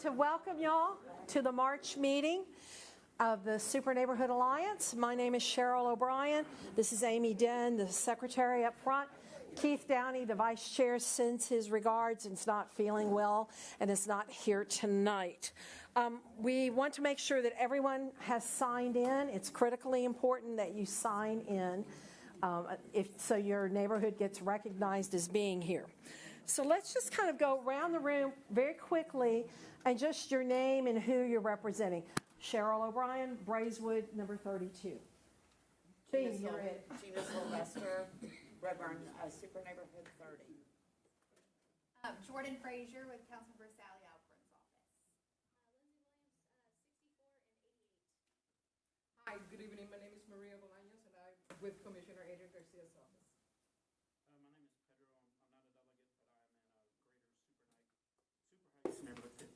to welcome y'all to the March meeting of the Super Neighborhood Alliance. My name is Cheryl O'Brien. This is Amy Den, the secretary up front. Keith Downey, the vice chair, sends his regards and is not feeling well and is not here tonight. We want to make sure that everyone has signed in. It's critically important that you sign in so your neighborhood gets recognized as being here. So let's just kind of go around the room very quickly and just your name and who you're representing. Cheryl O'Brien, Braeswood, number 32. Jeez, you're it. Gina Sylvester, Redburn, Super Neighborhood 30. Jordan Frazier with Councilmember Sally Alcorn's office. Lindsay Williams, 64 and 88. Hi, good evening. My name is Maria Bolaños, and I'm with Commissioner Adrian Garcia's office. My name is Pedro. I'm not a delegate, but I'm in Greater Super Heights Neighborhood 15.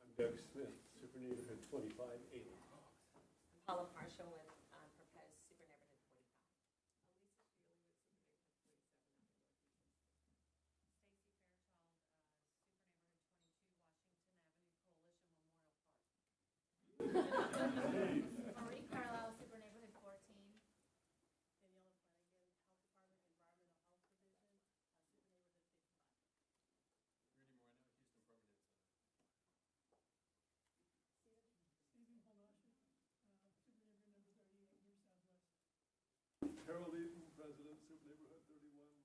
I'm Doug Smith, Super Neighborhood 2580. Paula Marshall with proposed Super Neighborhood 45. Marie Carlisle, Super Neighborhood 14. Daniela Flanagan, Health Department, Environmental Health Division, Super Neighborhood 55. Rudy Moreno, Houston Permanent Center. Stephen Honashi, Super Neighborhood number 38, Near Southwest. Harold Eaton, President, Super Neighborhood 31, Maryland.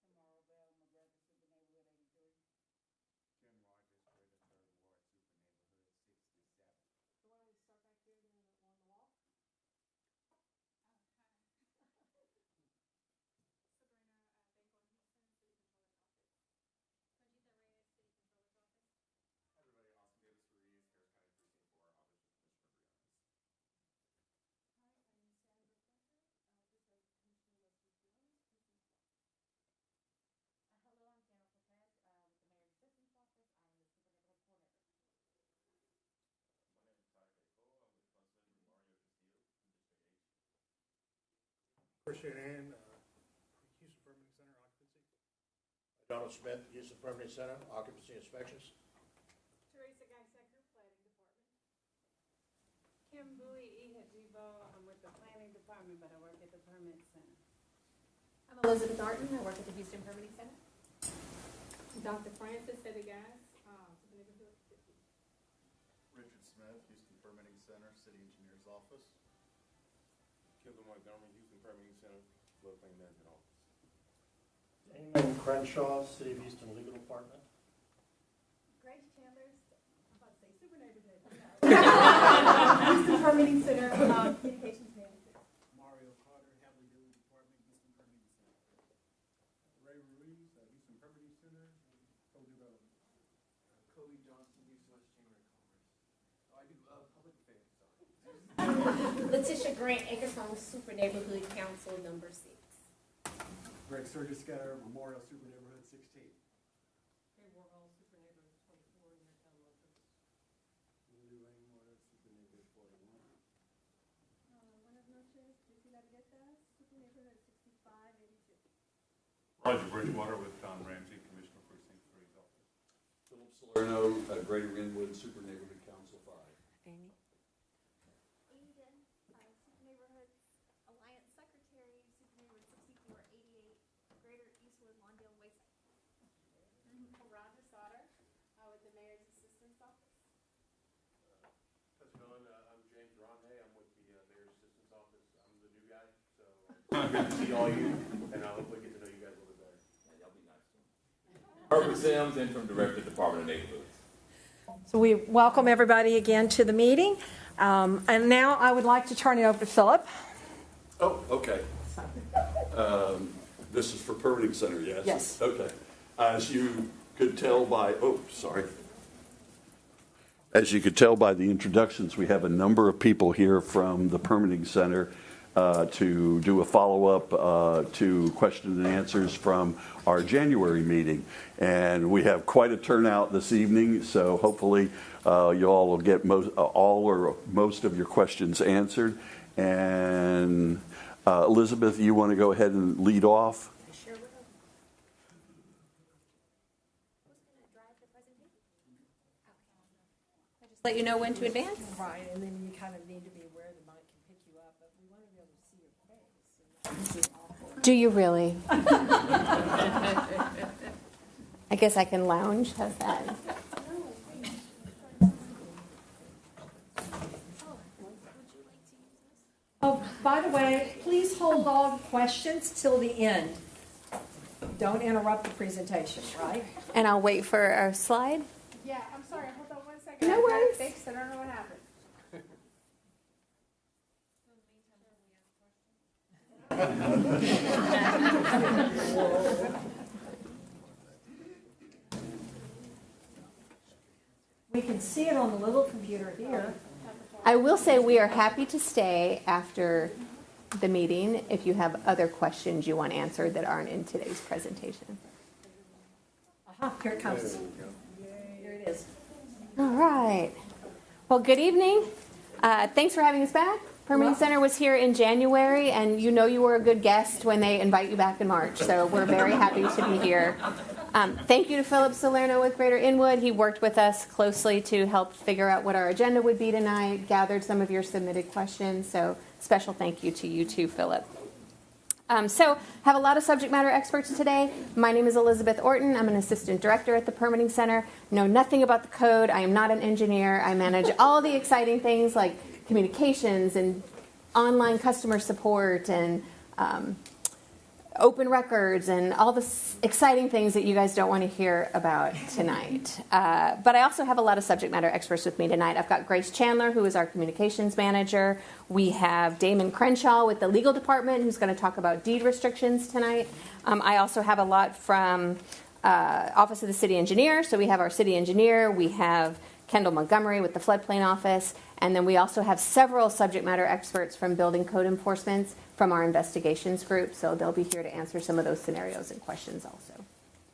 Cindy Chapman, Westbury Super Neighborhood 47. Tomorrow Bell, McGregor Super Neighborhood 83. Ken Rogers, Greater Third Ward, Super Neighborhood 67. So why don't we start back here then along the wall? Sabrina Bangor Houston, City Controller's office. Christian Ann, Houston Permanent Center, occupancy. Donald Smith, Houston Permanent Center, occupancy inspections. Teresa Geisecker, Planning Department. Kim Bowie, Ehajibo. I'm with the Planning Department, but I work at the Permit Center. I'm Elizabeth Arden. I work at the Houston Permitting Center. Dr. Francis Sedegas, Super Neighborhood 50. Richard Smith, Houston Permitting Center, City Engineer's Office. Kendall Montgomery, Houston Permitting Center, Floodplain Management Office. Damon Crenshaw, City of Houston Legal Department. Grace Chandler, I'm about to say Super Neighborhood. Houston Permitting Center, Communications Manager. Mario Carter, Hadley Dillon Department, Houston Permanent Center. Ray Ruiz, Houston Permitting Center, Co-Development. Cody Johnson, Houston West Chamber of Commerce. I do public affairs. Letitia Grant, Acres Super Neighborhood Council number 6. Greg Surgiscatter, Memorial Super Neighborhood 16. Hey, Warhol, Super Neighborhood 24, Neartown Locust. Lily Rainwater, Super Neighborhood 41. Buenas noches, Priscila Guetta, Super Neighborhood 6582. Roger Bridgewater with Don Ramsey, Commissioner Precinct 3's office. Philip Salerno, Greater Inwood Super Neighborhood Council 5. Amy? Amy Den, Super Neighborhood Alliance Secretary, Super Neighborhood 6488, Greater Eastwood, Lawndale, Wayside. Roger Sauter, with the Mayor's Assistant's Office. How's it going? I'm James Ronhay. I'm with the Mayor's Assistant's Office. I'm the new guy, so good to see all you, and I hopefully get to know you guys a little bit better. Yeah, y'all be nice to him. Herbert Sims, Interim Director, Department of Neighborhoods. So we welcome everybody again to the meeting. And now I would like to turn it over to Philip. Oh, okay. This is for Permitting Center, yes? Yes. Okay. As you could tell by, As you could tell by the introductions, we have a number of people here from the Permitting Center to do a follow-up to question and answers from our January meeting. And we have quite a turnout this evening, so hopefully you all will get all or most of your questions answered. And Elizabeth, you want to go ahead and lead off? Sure will. Just let you know when to advance. Right, and then you kind of need to be aware the mic can pick you up, but we want to be able to see your face. Do you really? I guess I can lounge. How's that? Oh, by the way, please hold all questions till the end. Don't interrupt the presentation, right? And I'll wait for our slide. Yeah, I'm sorry, hold on 1 second. No I got it worries. fixed, I don't know what happened. We can see it on the little computer here. I will say we are happy to stay after the meeting if you have other questions you want answered that aren't in today's presentation. Aha, here it comes. Here it is. All right. Well, good evening. Thanks for having us back. Permitting Center was here in January, and you know you were a good guest when they invite you back in March. So we're very happy to be here. Thank you to Philip Salerno with Greater Inwood. He worked with us closely to help figure out what our agenda would be tonight, gathered some of your submitted questions. So special thank you to you too, Philip. So have a lot of subject matter experts today. My name is Elizabeth Orton. I'm an assistant director at the Permitting Center. Know nothing about the code. I am not an engineer. I manage all the exciting things like communications and online customer support and open records and all the exciting things that you guys don't want to hear about tonight. But I also have a lot of subject matter experts with me tonight. I've got Grace Chandler, who is our communications manager. We have Damon Crenshaw with the legal department, who's going to talk about deed restrictions tonight. I also have a lot from Office of the City Engineer. So we have our city engineer. We have Kendall Montgomery with the floodplain office. And then we also have several subject matter experts from building code enforcement from our investigations group. So they'll be here to answer some of those scenarios and questions also.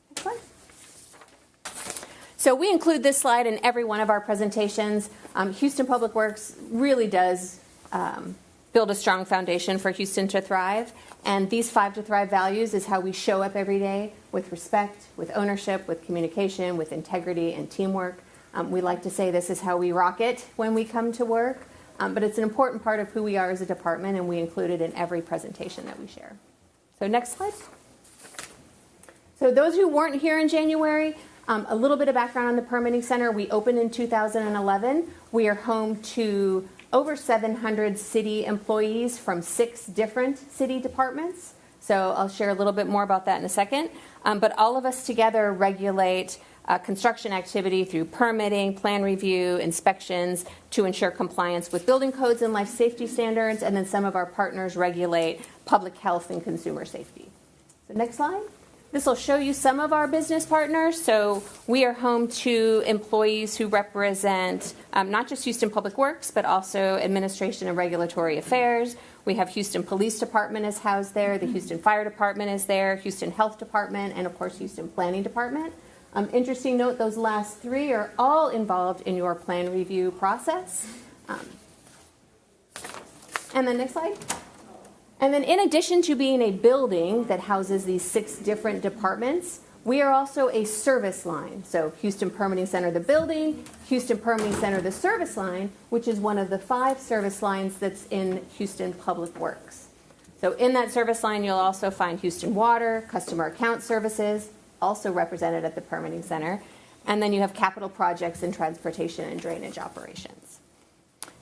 Next slide. So we include this slide in every one of our presentations. Houston Public Works really does build a strong foundation for Houston to thrive. And these 5 to Thrive values is how we show up every day with respect, with ownership, with communication, with integrity and teamwork. We like to say this is how we rock it when we come to work, but it's an important part of who we are as a department, and we include it in every presentation that we share. So next slide. So those who weren't here in January, a little bit of background on the Permitting Center. We opened in 2011. We are home to over 700 city employees from 6 different city departments. So I'll share a little bit more about that in a second. But all of us together regulate construction activity through permitting, plan review, inspections to ensure compliance with building codes and life safety standards. And then some of our partners regulate public health and consumer safety. So next slide. This will show you some of our business partners. So we are home to employees who represent not just Houston Public Works, but also Administration and Regulatory Affairs. We have Houston Police Department is housed there. The Houston Fire Department is there. Houston Health Department, and of course, Houston Planning Department. Interesting note, those last 3 are all involved in your plan review process. And then next slide. And then in addition to being a building that houses these 6 different departments, we are also a service line. So Houston Permitting Center, the building, Houston Permitting Center, the service line, which is one of the 5 service lines that's in Houston Public Works. So in that service line, you'll also find Houston Water, Customer Account Services, also represented at the Permitting Center. And then you have capital projects and transportation and drainage operations.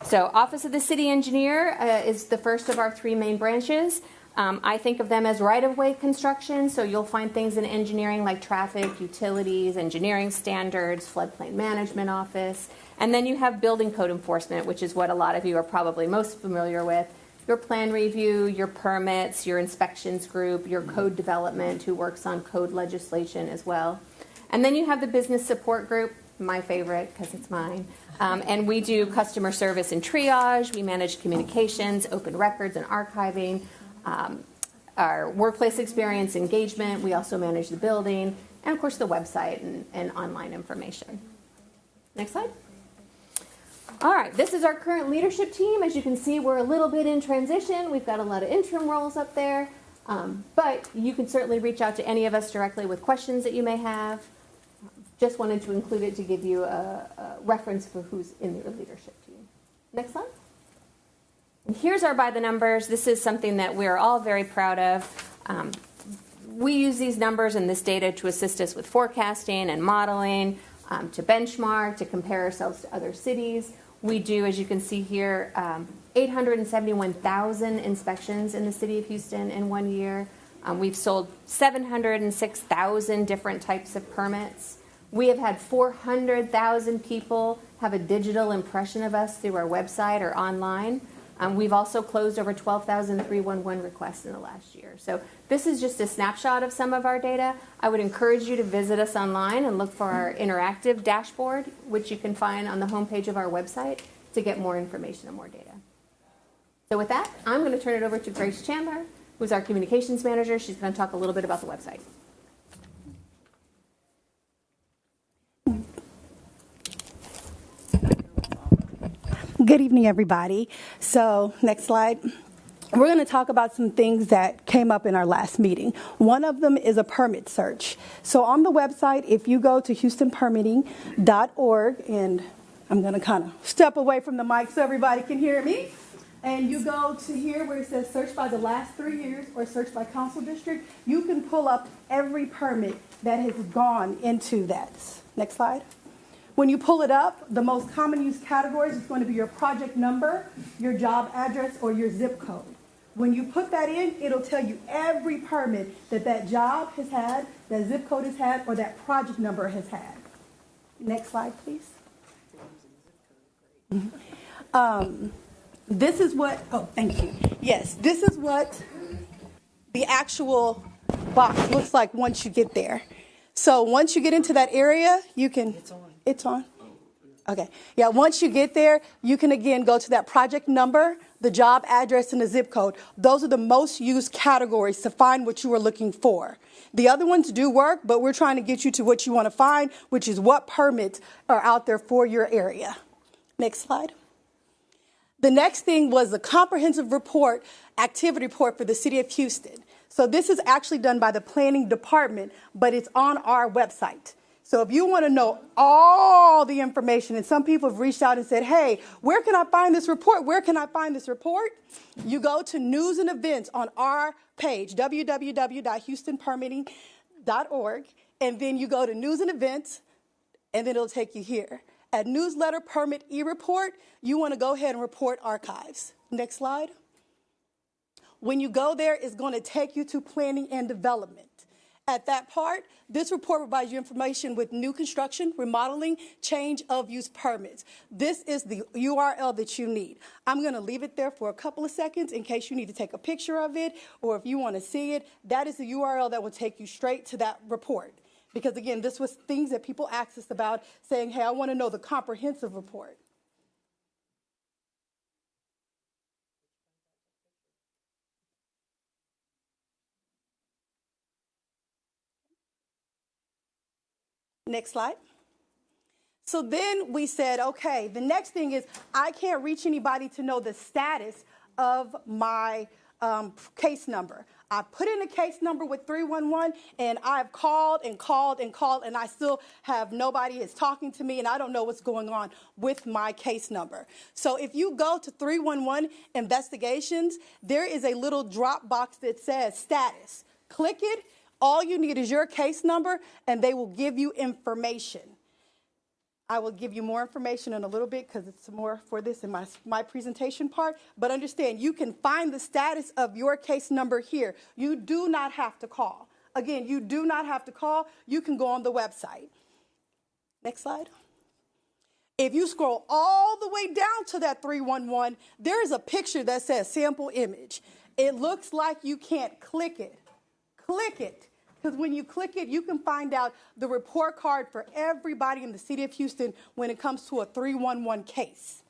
So Office of the City Engineer is the first of our 3 main branches. I think of them as right-of-way construction. So you'll find things in engineering like traffic, utilities, engineering standards, floodplain management office. And then you have building code enforcement, which is what a lot of you are probably most familiar with. Your plan review, your permits, your inspections group, your code development, who works on code legislation as well. And then you have the business support group, my favorite because it's mine. And we do customer service and triage. We manage communications, open records and archiving, our workplace experience engagement. We also manage the building, and of course the website and online information. Next slide. All right, this is our current leadership team. As you can see, we're a little bit in transition. We've got a lot of interim roles up there, but you can certainly reach out to any of us directly with questions that you may have. Just wanted to include it to give you a reference for who's in your leadership team. Next slide. And here's our by the numbers. This is something that we're all very proud of. We use these numbers and this data to assist us with forecasting and modeling, to benchmark, to compare ourselves to other cities. We do, as you can see here, 871,000 inspections in the city of Houston in 1 year. We've sold 706,000 different types of permits. We have had 400,000 people have a digital impression of us through our website or online. We've also closed over 12,000 311 requests in the last year. So this is just a snapshot of some of our data. I would encourage you to visit us online and look for our interactive dashboard, which you can find on the homepage of our website to get more information and more data. So with that, I'm going to turn it over to Grace Chandler, who's our communications manager. She's going to talk a little bit about the website. Good evening, everybody. So, next slide. We're going to talk about some things that came up in our last meeting. One of them is a permit search. So on the website, if you go to houstonpermitting.org, and I'm going to kind of step away from the mic so everybody can hear me, and you go to here where it says search by the last 3 years or search by council district, you can pull up every permit that has gone into that. Next slide. When you pull it up, the most common used categories is going to be your project number, your job address, or your zip code. When you put that in, it'll tell you every permit that job has had, that zip code has had, or that project number has had. Next slide, please. This is what, oh, thank you. Yes, this is what the actual box looks like once you get there. So once you get into that area, you can... It's on. Okay. Yeah, once you get there, you can again go to that project number, the job address, and the zip code. Those are the most used categories to find what you are looking for. The other ones do work, but we're trying to get you to what you want to find, which is what permits are out there for your area. Next slide. The next thing was a comprehensive report, activity report for the city of Houston. So this is actually done by the planning department, but it's on our website. So if you want to know all the information, and some people have reached out and said, hey, where can I find this report? Where can I find this report? You go to news and events on our page, www.houstonpermitting.org, and then you go to news and events, and then it'll take you here. At newsletter permit e-report, you want to go ahead and report archives. Next slide. When you go there, it's going to take you to planning and development. At that part, this report provides you information with new construction, remodeling, change of use permits. This is the URL that you need. I'm going to leave it there for a couple of seconds in case you need to take a picture of it, or if you want to see it. That is the URL that will take you straight to that report. Because again, this was things that people asked us about, saying, hey, I want to know the comprehensive report. Next slide. So then we said, okay, the next thing is I can't reach anybody to know the status of my case number. I put in a case number with 311, and I've called and called and called, and I still have nobody is talking to me, and I don't know what's going on with my case number. So if you go to 311 investigations, there is a little drop box that says status. Click it. All you need is your case number, and they will give you information. I will give you more information in a little bit because it's more for this in my presentation part. But understand, you can find the status of your case number here. You do not have to call. Again, you do not have to call. You can go on the website. Next slide. If you scroll all the way down to that 311, there is a picture that says sample image. It looks like you can't click it. Click it, because when you click it, you can find out the report card for everybody in the city of Houston when it comes to a 311 case.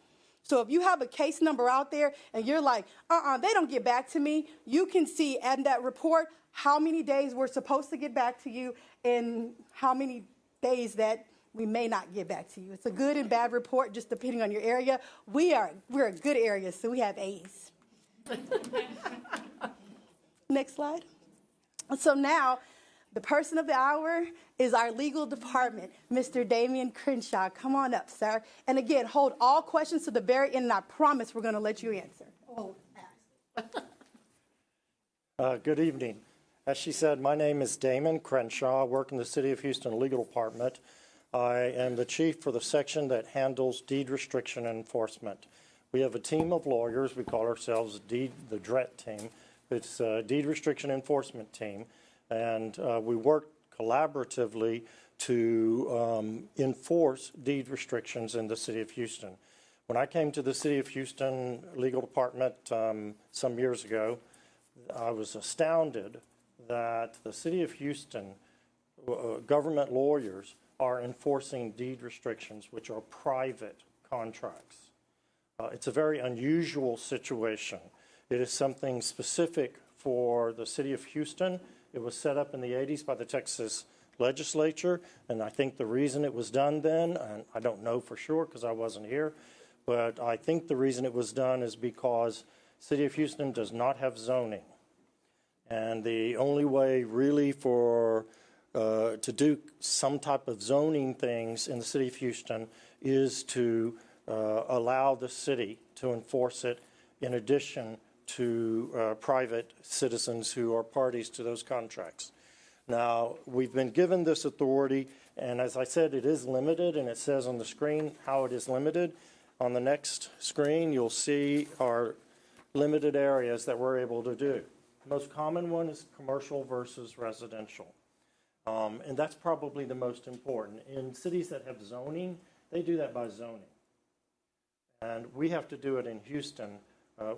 So if you have a case number out there and you're like, they don't get back to me, you can see in that report how many days we're supposed to get back to you and how many days that we may not get back to you. It's a good and bad report, just depending on your area. We're a good area, so we have A's. Next slide. So now, the person of the hour is our legal department, Mr. Damian Crenshaw. Come on up, sir. And again, hold all questions to the very end, and I promise we're going to let you answer. Good evening. As she said, my name is Damon Crenshaw. I work in the City of Houston Legal Department. I am the chief for the section that handles deed restriction enforcement. We have a team of lawyers. We call ourselves the DRET team. It's a deed restriction enforcement team. And we work collaboratively to enforce deed restrictions in the City of Houston. When I came to the City of Houston Legal Department some years ago, I was astounded that the City of Houston government lawyers are enforcing deed restrictions, which are private contracts. It's a very unusual situation. It is something specific for the City of Houston. It was set up in the 80s by the Texas legislature, and I think the reason it was done then, and I don't know for sure because I wasn't here, but I think the reason it was done is because City of Houston does not have zoning. And the only way really for to do some type of zoning things in the City of Houston is to allow the city to enforce it in addition to private citizens who are parties to those contracts. Now, we've been given this authority, and as I said, it is limited, and it says on the screen how it is limited. On the next screen, you'll see our limited areas that we're able to do. The most common one is commercial versus residential. And that's probably the most important. In cities that have zoning, they do that by zoning. And we have to do it in Houston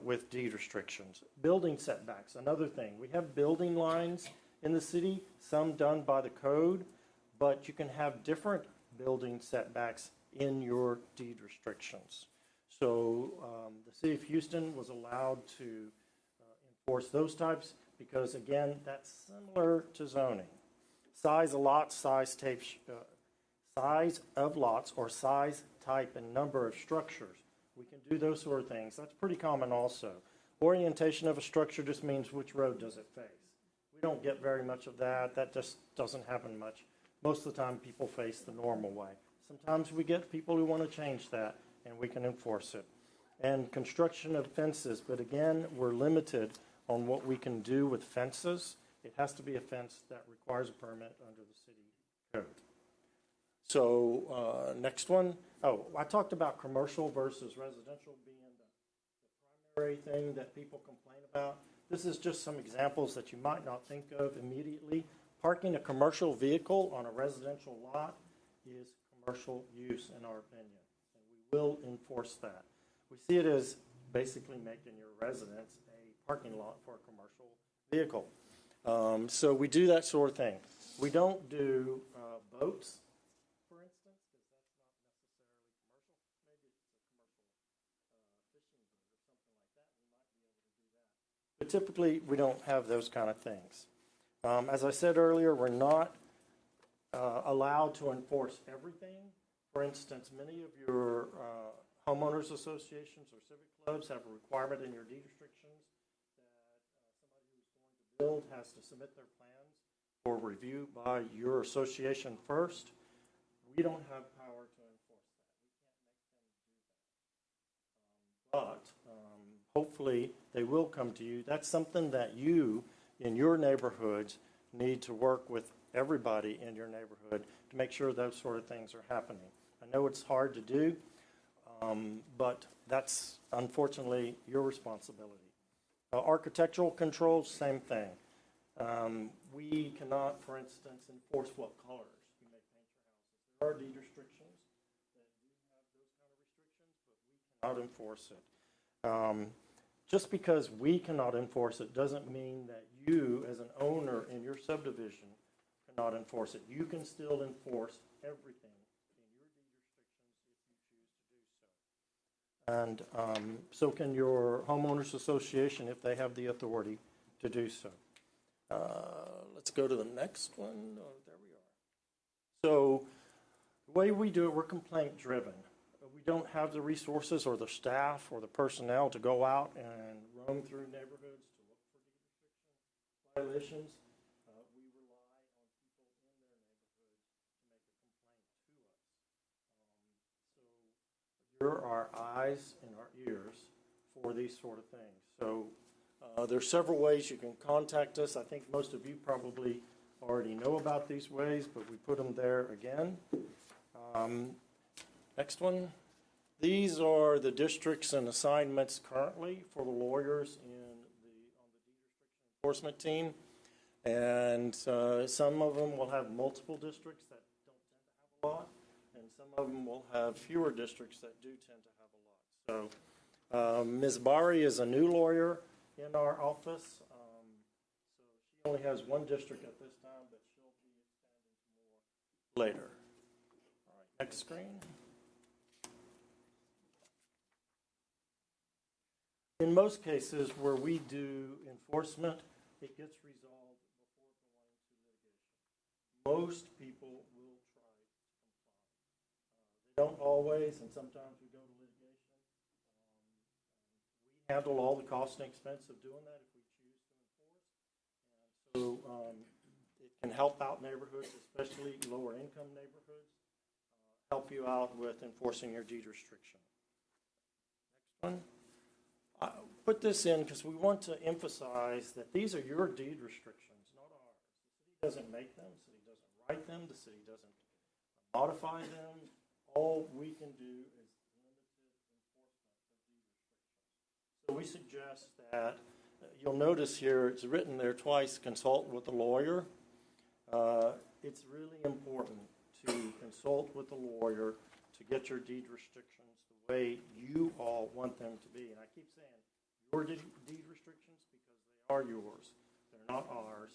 with deed restrictions. Building setbacks, another thing. We have building lines in the city, some done by the code, but you can have different building setbacks in your deed restrictions. So the City of Houston was allowed to enforce those types because, again, that's similar to zoning. Size of lots, size of lots, or size, type, and number of structures. We can do those sort of things. That's pretty common also. Orientation of a structure just means which road does it face. We don't get very much of that. That just doesn't happen much. Most of the time people face the normal way. Sometimes we get people who want to change that, and we can enforce it. And construction of fences, but again, we're limited on what we can do with fences. It has to be a fence that requires a permit under the city code. So next one. Oh, I talked about commercial versus residential being the primary thing that people complain about. This is just some examples that you might not think of immediately. Parking a commercial vehicle on a residential lot is commercial use in our opinion, and we will enforce that. We see it as basically making your residence a parking lot for a commercial vehicle. So we do that sort of thing. We don't do boats, for instance, because that's not necessarily commercial. Maybe it's a commercial fishing boat or something like that. We might be able to do that. But typically, we don't have those kind of things. As I said earlier, we're not allowed to enforce everything. For instance, many of your homeowners associations or civic clubs have a requirement in your deed restrictions build has to submit their plans for review by your association first. We don't have power to enforce that. We can't make them do that. But hopefully they will come to you. That's something that you, in your neighborhoods, need to work with everybody in your neighborhood to make sure those sort of things are happening. I know it's hard to do, but that's unfortunately your responsibility. Architectural controls, same thing. We cannot, for instance, enforce what colors you may paint your houses. There are deed restrictions that do have those kind of restrictions, but we cannot enforce it. Just because we cannot enforce it doesn't mean that you, as an owner in your subdivision, cannot enforce it. You can still enforce everything in your deed restrictions if you choose to do so. And so can your homeowners association if they have the authority to do so. Let's go to the next one. Oh, there we are. So The way we do it, we're complaint driven. We don't have the resources or the staff or the personnel to go out and roam through neighborhoods to look for deed restriction violations. We rely on people in their neighborhood to make a complaint to us. So you're our eyes and our ears for these sort of things. So there's several ways you can contact us. I think most of you probably already know about these ways, but we put them there again. Next one. These are the districts and assignments currently for the lawyers on the deed restriction enforcement team. And some of them will have multiple districts that don't tend to have a lot, and some of them will have fewer districts that do tend to have a lot. So Ms. Bari is a new lawyer in our office. So she only has one district at this time, but she'll be expanding to more later. All right, next screen. In most cases where we do enforcement, it gets resolved before going to litigation. Most people will try to comply. They don't always, and sometimes we go to litigation. We handle all the cost and expense of doing that if we choose to enforce. And so it can help out neighborhoods, especially lower income neighborhoods, help you out with enforcing your deed restriction. Next one. I put this in because we want to emphasize that these are your deed restrictions, not ours. The city doesn't make them, the city doesn't write them, the city doesn't modify them. All we can do is limited enforcement of deed restrictions. So we suggest that, you'll notice here, it's written there twice, consult with a lawyer. It's really important to consult with a lawyer to get your deed restrictions the way you all want them to be. And I keep saying your deed restrictions because they are yours. They're not ours.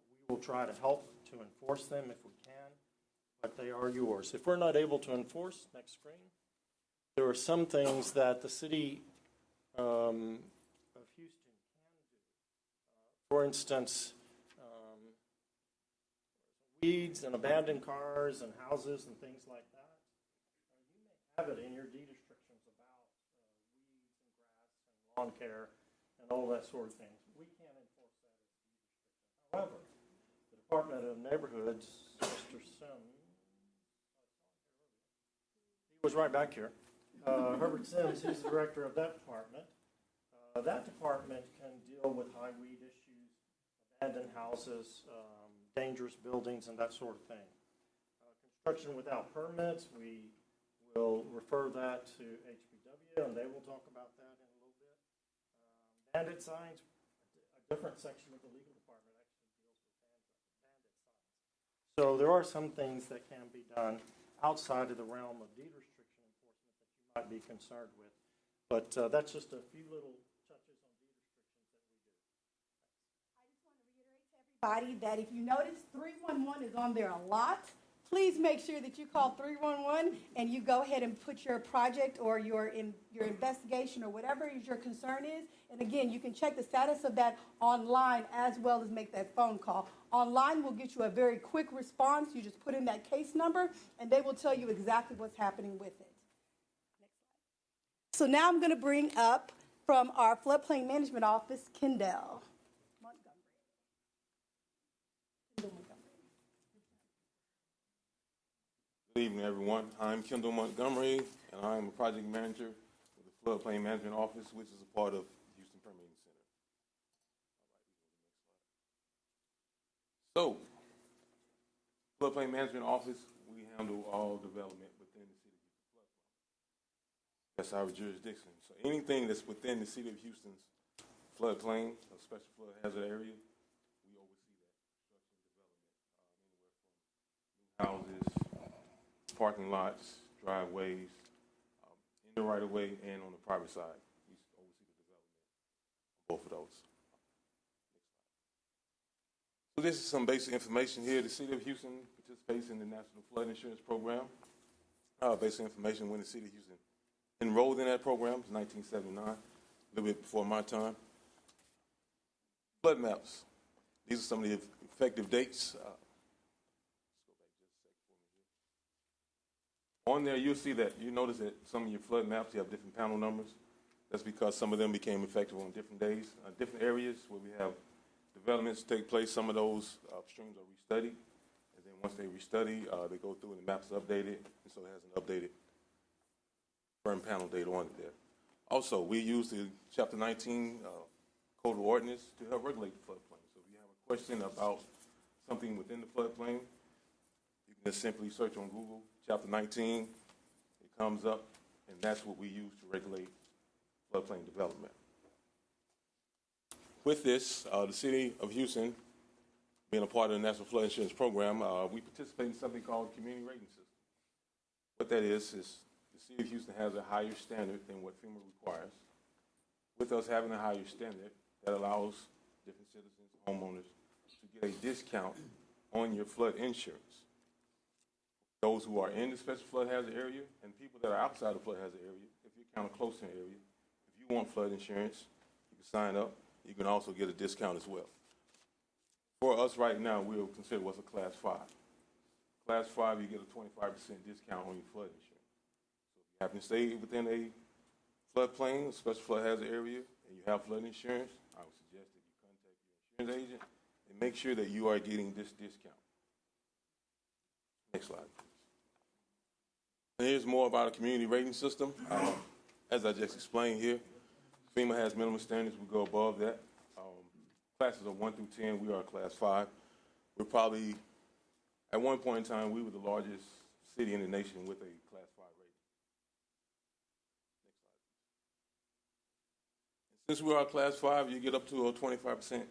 We will try to help to enforce them if we can, but they are yours. If we're not able to enforce, next screen, there are some things that the city of Houston can do. For instance, weeds and abandoned cars and houses and things like that. You may have it in your deed restrictions about weeds and grass and lawn care and all that sort of thing. We can't enforce that as a deed restriction. However, the Department of Neighborhoods, Mr. Sims, he was right back here. Herbert Sims, he's the director of that department. That department can deal with high weed issues, abandoned houses, dangerous buildings, and that sort of thing. Construction without permits, we will refer that to HPW, and they will talk about that in a little bit. Bandit signs, a different section of the legal department actually deals with bandit signs. So there are some things that can be done outside of the realm of deed restriction enforcement that you might be concerned with. But that's just a few little touches on deed restrictions that we do. I just want to reiterate to everybody that if you notice 311 is on there a lot, please make sure that you call 311 and you go ahead and put your project or your investigation or whatever your concern is. And again, you can check the status of that online as well as make that phone call. Online will get you a very quick response. You just put in that case number and they will tell you exactly what's happening with it. Next slide. So now I'm going to bring up from our floodplain management office, Kendall Montgomery. Good evening, everyone. I'm Kendall Montgomery, and I'm a project manager with the Floodplain Management Office, which is a part of Houston Permitting Center. So, Floodplain Management Office, we handle all development within the city of Houston floodplain. That's our jurisdiction. So anything that's within the city of Houston's floodplain, a special flood hazard area, we oversee that construction development, anywhere from new houses, parking lots, driveways, in the right of way and on the private side. We oversee the development on both of those. So this is some basic information here. The city of Houston participates in the National Flood Insurance Program. Basic information when the city of Houston enrolled in that program in 1979, a little bit before my time. Flood maps. These are some of the effective dates. On there, you'll see that you notice that some of your flood maps, you have different panel numbers. That's because some of them became effective on different days. Different areas where we have developments take place, some of those streams are restudied. And then once they restudy, they go through and the map's updated. And so it has an updated burn panel date on it there. Also, we use the Chapter 19 Code of Ordinance to help regulate the floodplain. So if you have a question about something within the floodplain, you can just simply search on Google, Chapter 19, it comes up, and that's what we use to regulate floodplain development. With this, the City of Houston, being a part of the National Flood Insurance Program, we participate in something called the Community Rating System. What that is the City of Houston has a higher standard than what FEMA requires. With us having a higher standard, that allows different citizens, homeowners, to get a discount on your flood insurance. Those who are in the special flood hazard area and people that are outside the flood hazard area, if you're kind of close to an area, if you want flood insurance, you can sign up. You can also get a discount as well. For us right now, we'll consider what's a Class 5. Class 5, you get a 25% discount on your flood insurance. So if you happen to stay within a floodplain, a special flood hazard area, and you have flood insurance, I would suggest that you contact your insurance agent and make sure that you are getting this discount. Next slide. And here's more about a community rating system. As I just explained here, FEMA has minimum standards. We go above that. Classes are 1 through 10. We are Class 5. We're probably, at one point in time, we were the largest city in the nation with a Class 5 rating. Next slide. And since we are Class 5, you get up to a 25%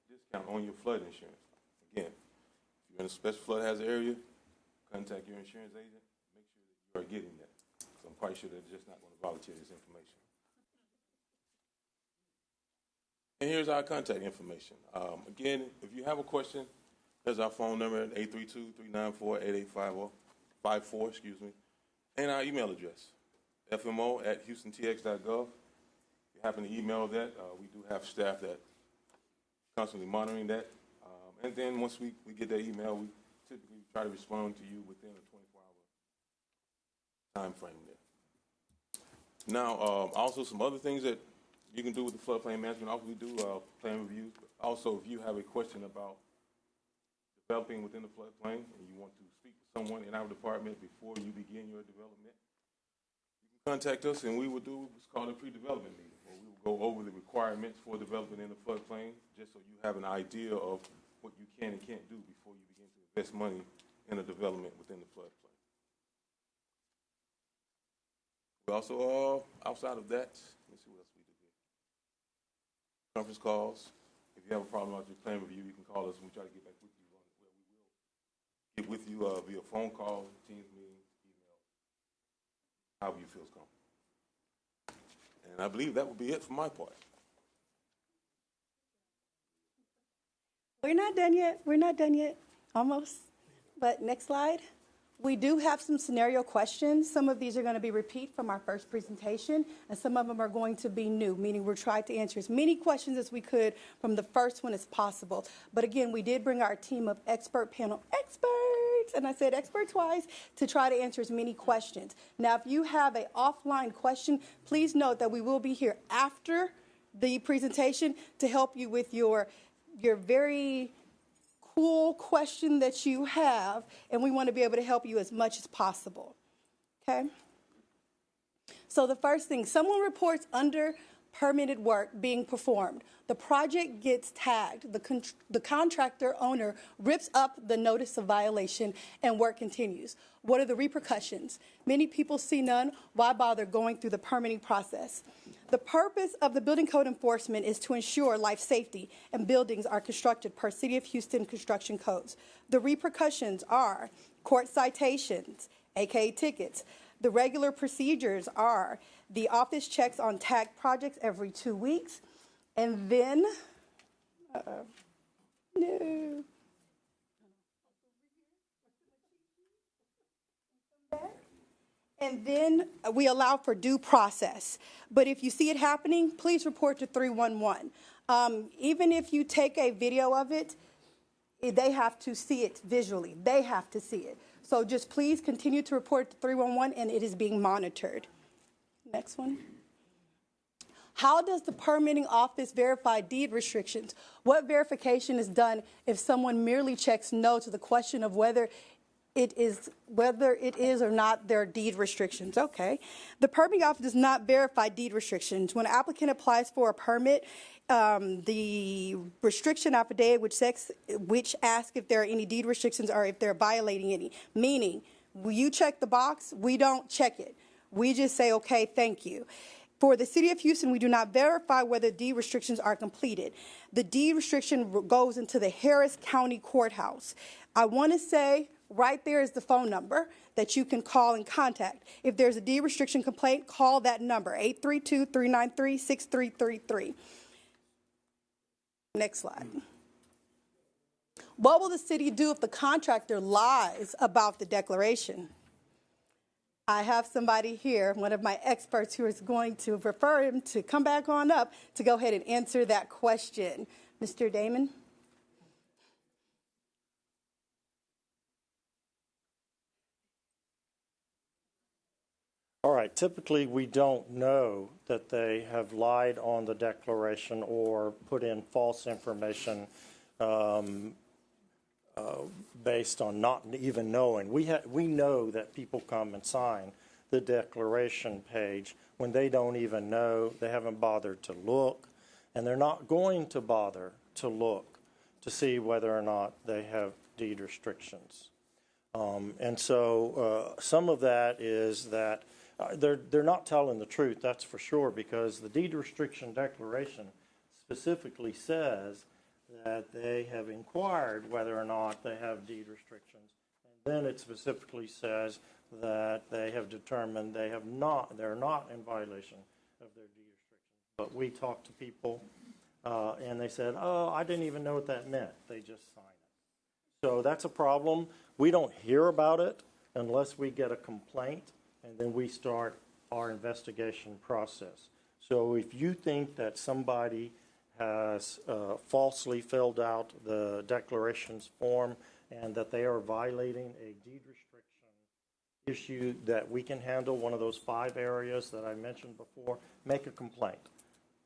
discount on your flood insurance. Again, if you're in a special flood hazard area, contact your insurance agent. Make sure that you are getting that. So I'm quite sure they're just not going to volunteer this information. And here's our contact information. Again, if you have a question, there's our phone number at 832-394-8854, excuse me, and our email address, fmo@houstontx.gov. If you happen to email that, we do have staff that constantly monitoring that. And then once we get that email, we typically try to respond to you within a 24-hour time frame there. Now, also some other things that you can do with the floodplain management office. We do plan reviews. Also, if you have a question about developing within the floodplain and you want to speak with someone in our department before you begin your development, you can contact us and we will do what's called a pre-development meeting, where we will go over the requirements for development in the floodplain, just so you have an idea of what you can and can't do before you begin to invest money in a development within the floodplain. We also, outside of that, let's see what else we do here. Conference calls. If you have a problem about your plan review, you can call us and we try to get back with you on it. Well, we will get with you via phone call, Teams meeting, email, however you feel is comfortable. And I believe that will be it for my part. We're not done yet. We're not done yet. Almost. But next slide. We do have some scenario questions. Some of these are going to be repeat from our first presentation, and some of them are going to be new, meaning we're trying to answer as many questions as we could from the first one as possible. But again, we did bring our team of expert panel experts, and I said expert twice, to try to answer as many questions. Now, if you have an offline question, please note that we will be here after the presentation to help you with your very cool question that you have, and we want to be able to help you as much as possible. Okay? So the first thing, someone reports under permitted work being performed. The project gets tagged. The contractor owner rips up the notice of violation and work continues. What are the repercussions? Many people see none. Why bother going through the permitting process? The purpose of the building code enforcement is to ensure life safety and buildings are constructed per City of Houston construction codes. The repercussions are court citations, aka tickets. The regular procedures are the office checks on tagged projects every 2 weeks, and then, no. And then we allow for due process. But if you see it happening, please report to 311. Even if you take a video of it, they have to see it visually. They have to see it. So just please continue to report to 311, and it is being monitored. Next one. How does the permitting office verify deed restrictions? What verification is done if someone merely checks no to the question of whether it is or not their deed restrictions? Okay. The permitting office does not verify deed restrictions. When an applicant applies for a permit, the restriction affidavit which asks if there are any deed restrictions or if they're violating any. Meaning, you check the box, we don't check it. We just say, okay, thank you. For the City of Houston, we do not verify whether deed restrictions are completed. The deed restriction goes into the Harris County Courthouse. I want to say right there is the phone number that you can call and contact. If there's a deed restriction complaint, call that number, 832-393-6333. Next slide. What will the city do if the contractor lies about the declaration? I have somebody here, one of my experts, who is going to refer him to come back on up to go ahead and answer that question. Mr. Damon? All right, typically we don't know that they have lied on the declaration or put in false information based on not even knowing. We know that people come and sign the declaration page when they don't even know, they haven't bothered to look, and they're not going to bother to look to see whether or not they have deed restrictions. And so some of that is that they're not telling the truth, that's for sure, because the deed restriction declaration specifically says that they have inquired whether or not they have deed restrictions. And then it specifically says that they have determined they're not in violation of their deed restrictions. But we talked to people and they said, oh, I didn't even know what that meant. They just signed it. So that's a problem. We don't hear about it unless we get a complaint, and then we start our investigation process. So if you think that somebody has falsely filled out the declarations form and that they are violating a deed restriction issue that we can handle, one of those 5 areas that I mentioned before, make a complaint.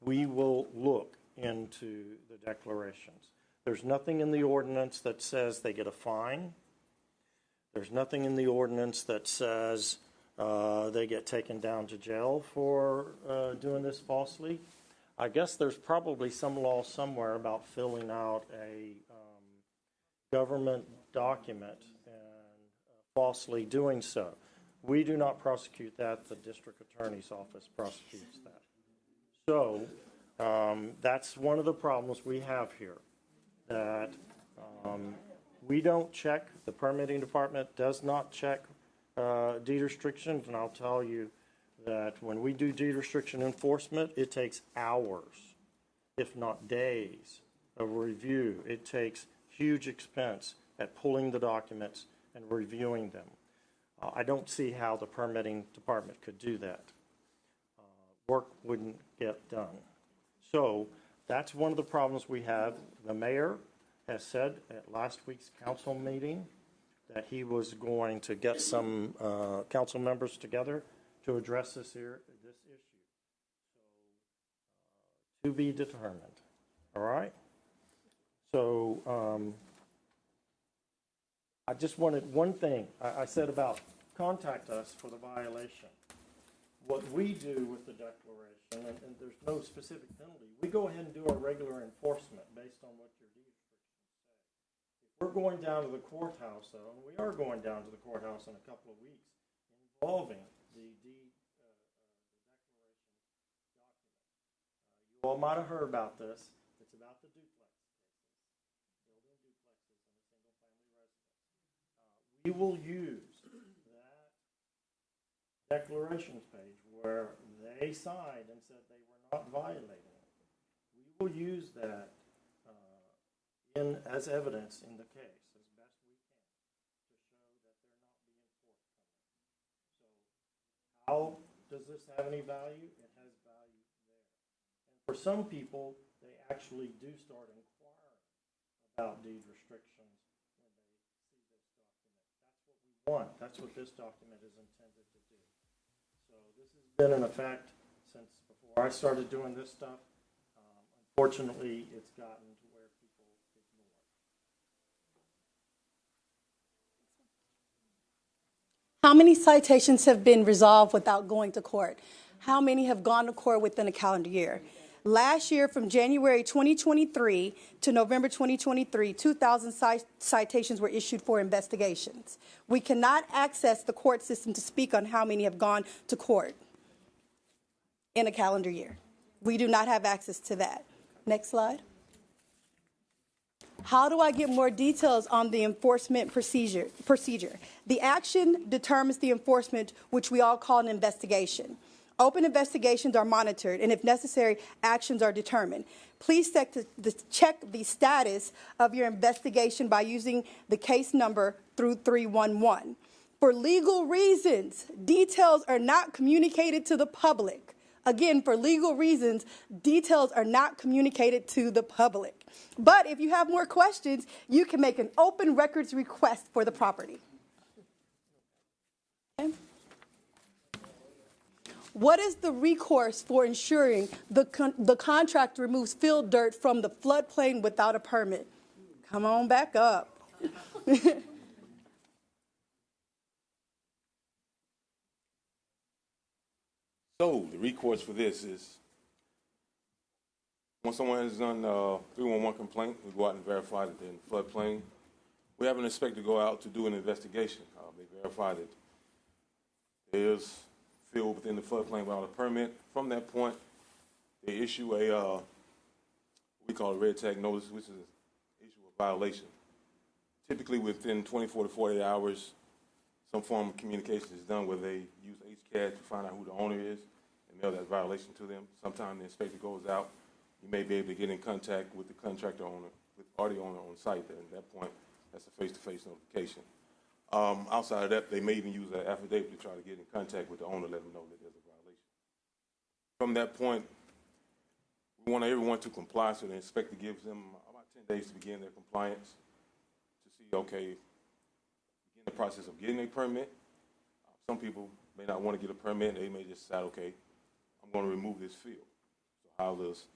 We will look into the declarations. There's nothing in the ordinance that says they get a fine. There's nothing in the ordinance that says they get taken down to jail for doing this falsely. I guess there's probably some law somewhere about filling out a government document and falsely doing so. We do not prosecute that. The district attorney's office prosecutes that. So that's one of the problems we have here, that we don't check, the permitting department does not check deed restrictions, and I'll tell you that when we do deed restriction enforcement, it takes hours, if not days, of review. It takes huge expense at pulling the documents and reviewing them. I don't see how the permitting department could do that. Work wouldn't get done. So that's one of the problems we have. The mayor has said at last week's council meeting that he was going to get some council members together to address this issue. So, to be determined. All right? So, I just wanted one thing. I said about contact us for the violation. What we do with the declaration, and there's no specific penalty, we go ahead and do our regular enforcement based on what your deed restrictions say. If we're going down to the courthouse, though, and we are going down to the courthouse in a couple of weeks, involving the deed declaration document. You all might have heard about this. It's about the duplex cases, building duplexes in a single-family residence. We will use that declarations page where they signed and said they were not violating it. We will use that as evidence in the case as best we can to show that they're not being forthcoming. So how does this have any value? It has value there. And for some people, they actually do start inquiring about deed restrictions when they see this document. That's what we 1. That's what this document is intended to do. So this has been in effect since before I started doing this stuff. Unfortunately, it's gotten to where people ignore it. How many citations have been resolved without going to court? How many have gone to court within a calendar year? Last year, from January 2023 to November 2023, 2,000 citations were issued for investigations. We cannot access the court system to speak on how many have gone to court in a calendar year. We do not have access to that. Next slide. How do I get more details on the enforcement procedure? The action determines the enforcement, which we all call an investigation. Open investigations are monitored, and if necessary, actions are determined. Please check the status of your investigation by using the case number through 311. For legal reasons, details are not communicated to the public. Again, for legal reasons, details are not communicated to the public. But if you have more questions, you can make an open records request for the property. Okay. What is the recourse for ensuring the contractor removes field dirt from the floodplain without a permit? Come on back up. So the recourse for this is when someone has done a 311 complaint, we go out and verify that they're in the floodplain. We have an inspector go out to do an investigation. They verify that there's field within the floodplain without a permit. From that point, they issue a we call a red tag notice, which is an issue of violation. Typically within 24 to 48 hours, some form of communication is done where they use HCAD to find out who the owner is and mail that violation to them. Sometimes the inspector goes out. You may be able to get in contact with the contractor owner, with the owner on site. And at that point, that's a face-to-face notification. Outside of that, they may even use an affidavit to try to get in contact with the owner, let them know that there's a violation. From that point, we want everyone to comply, so the inspector gives them about 10 days to begin their compliance to see, okay, begin the process of getting a permit. Some people may not want to get a permit. They may just decide, okay, I'm going to remove this field. So how does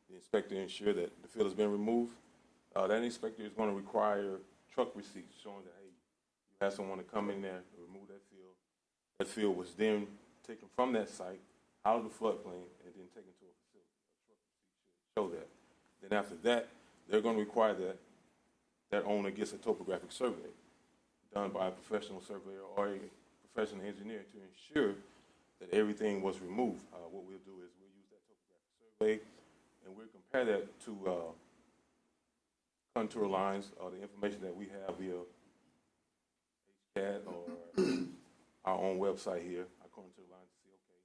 the inspector ensure that the field has been removed? That inspector is going to require truck receipts showing that, hey, you had someone to come in there and remove that field. That field was then taken from that site out of the floodplain and then taken to a facility. A truck receipt should show that. Then after that, they're going to require that that owner gets a topographic survey done by a professional surveyor or a professional engineer to ensure that everything was removed. What we'll do is we'll use that topographic survey and we'll compare that to contour lines or the information that we have via HCAD or our own website here, our contour lines, to see, okay,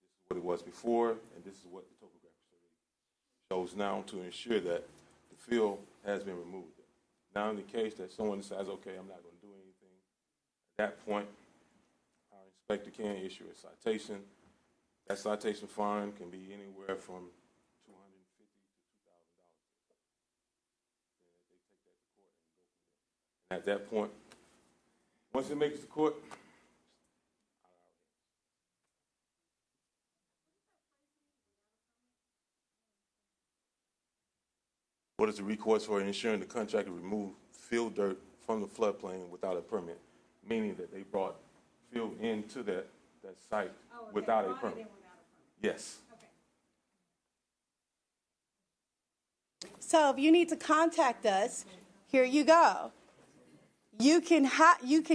this is what it was before and this is what the topographic survey shows now to ensure that the field has been removed. Now in the case that someone decides, okay, I'm not going to do anything, at that point, our inspector can issue a citation. That citation fine can be anywhere from $250 to $2,000. They take that to court and go from there. And at that point, once it makes it to court, what is the recourse for ensuring the contractor remove field dirt from the floodplain without a permit? Meaning that they brought field into that site without a permit. Yes. Okay. So if you need to contact us, here you go. You can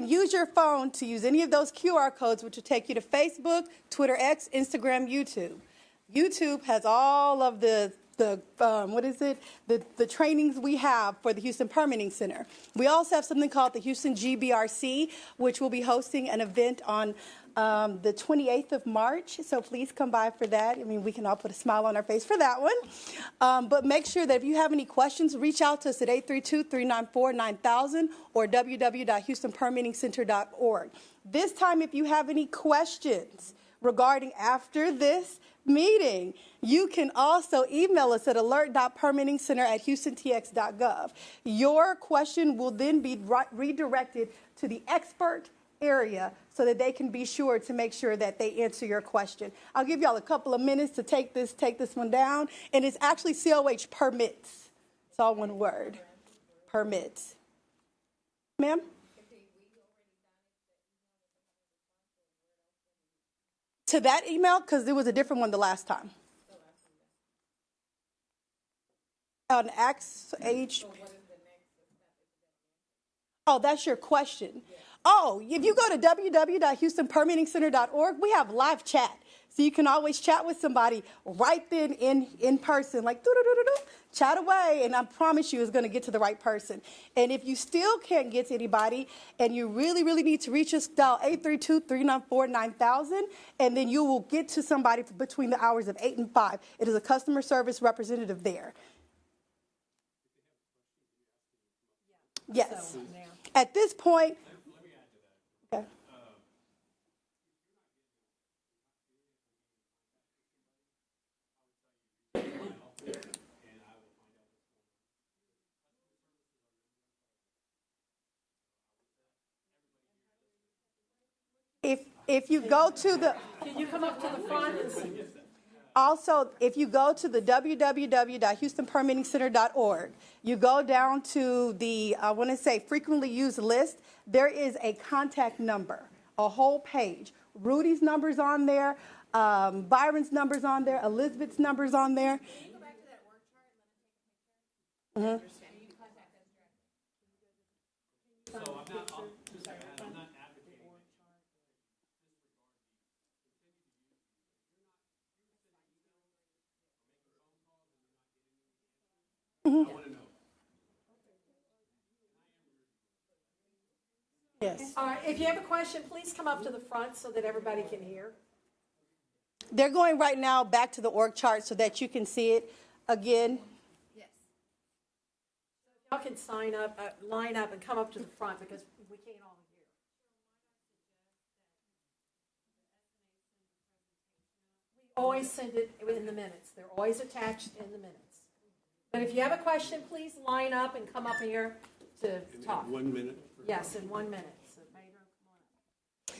use your phone to use any of those QR codes, which will take you to Facebook, Twitter X, Instagram, YouTube. YouTube has all of the trainings we have for the Houston Permitting Center. We also have something called the Houston GBRC, which will be hosting an event on the 28th of March. So please come by for that. I mean, we can all put a smile on our face for that one. But make sure that if you have any questions, reach out to us at 832-394-9000 or www.houstonpermittingcenter.org. This time, if you have any questions, regarding after this meeting. You can also email us at alert.permittingcenter@houstontx.gov. Your question will then be redirected to the expert area so that they can be sure to make sure that they answer your question. I'll give y'all a couple of minutes to take this one down, and it's actually COH permits. It's all one word, permits. Ma'am? To that email, because there was a different one the last time. On XH. Oh, that's your question. Oh, if you go to www.houstonpermittingcenter.org, we have live chat. So you can always chat with somebody right then in person, like chat away, and I promise you it's going to get to the right person. And if you still can't get to anybody and you really, really need to reach us, dial 832-394-9000, and then you will get to somebody between the hours of 8 and 5. It is a customer service representative there. Yes. At this point, okay. If you go to the... Can you come up to the front and see? Also, if you go to the www.houstonpermittingcenter.org, you go down to the, I want to say, frequently used list, there is a contact number, a whole page. Rudy's number's on there, Byron's number's on there, Elizabeth's number's on there. Can you go back to that org chart and let me take a picture? So I'm not advocating. Yes. All right, if you have a question, please come up to the front so that everybody can hear. They're going right now back to the org chart so that you can see it again. Yes. Y'all can sign up, line up, and come up to the front because we can't all hear. We always send it in the minutes. They're always attached in the minutes. But if you have a question, please line up and come up here to talk. 1 minute. Yes, in 1 minute. So, Pedro, come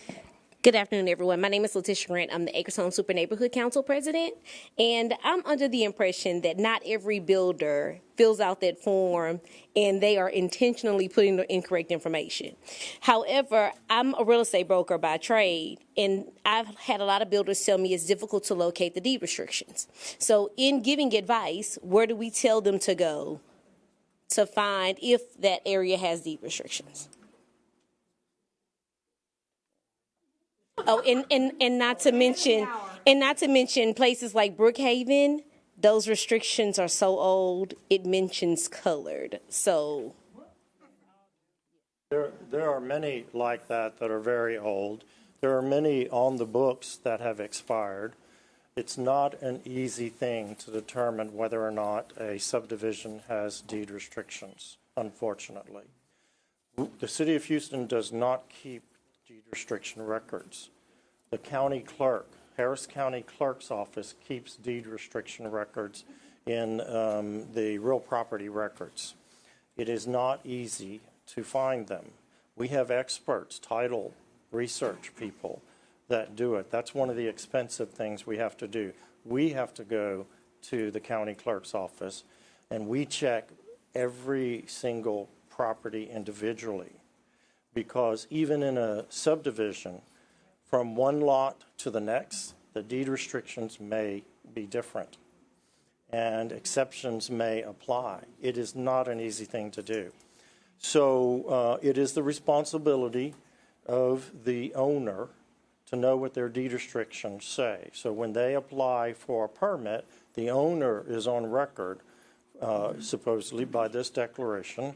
on up. Good afternoon, everyone. My name is Letitia Grant. I'm the Acres Home Super Neighborhood Council president, and I'm under the impression that not every builder fills out that form and they are intentionally putting the incorrect information. However, I'm a real estate broker by trade, and I've had a lot of builders tell me it's difficult to locate the deed restrictions. So in giving advice, where do we tell them to go to find if that area has deed restrictions? Oh, and not to mention places like Brookhaven, those restrictions are so old, it mentions colored. So there are many like that are very old. There are many on the books that have expired. It's not an easy thing to determine whether or not a subdivision has deed restrictions, unfortunately. The City of Houston does not keep deed restriction records. The county clerk, Harris County Clerk's Office, keeps deed restriction records in the real property records. It is not easy to find them. We have experts, title research people that do it. That's one of the expensive things we have to do. We have to go to the county clerk's office and we check every single property individually, because even in a subdivision, from one lot to the next, the deed restrictions may be different and exceptions may apply. It is not an easy thing to do. So it is the responsibility of the owner to know what their deed restrictions say. So when they apply for a permit, the owner is on record, supposedly by this declaration,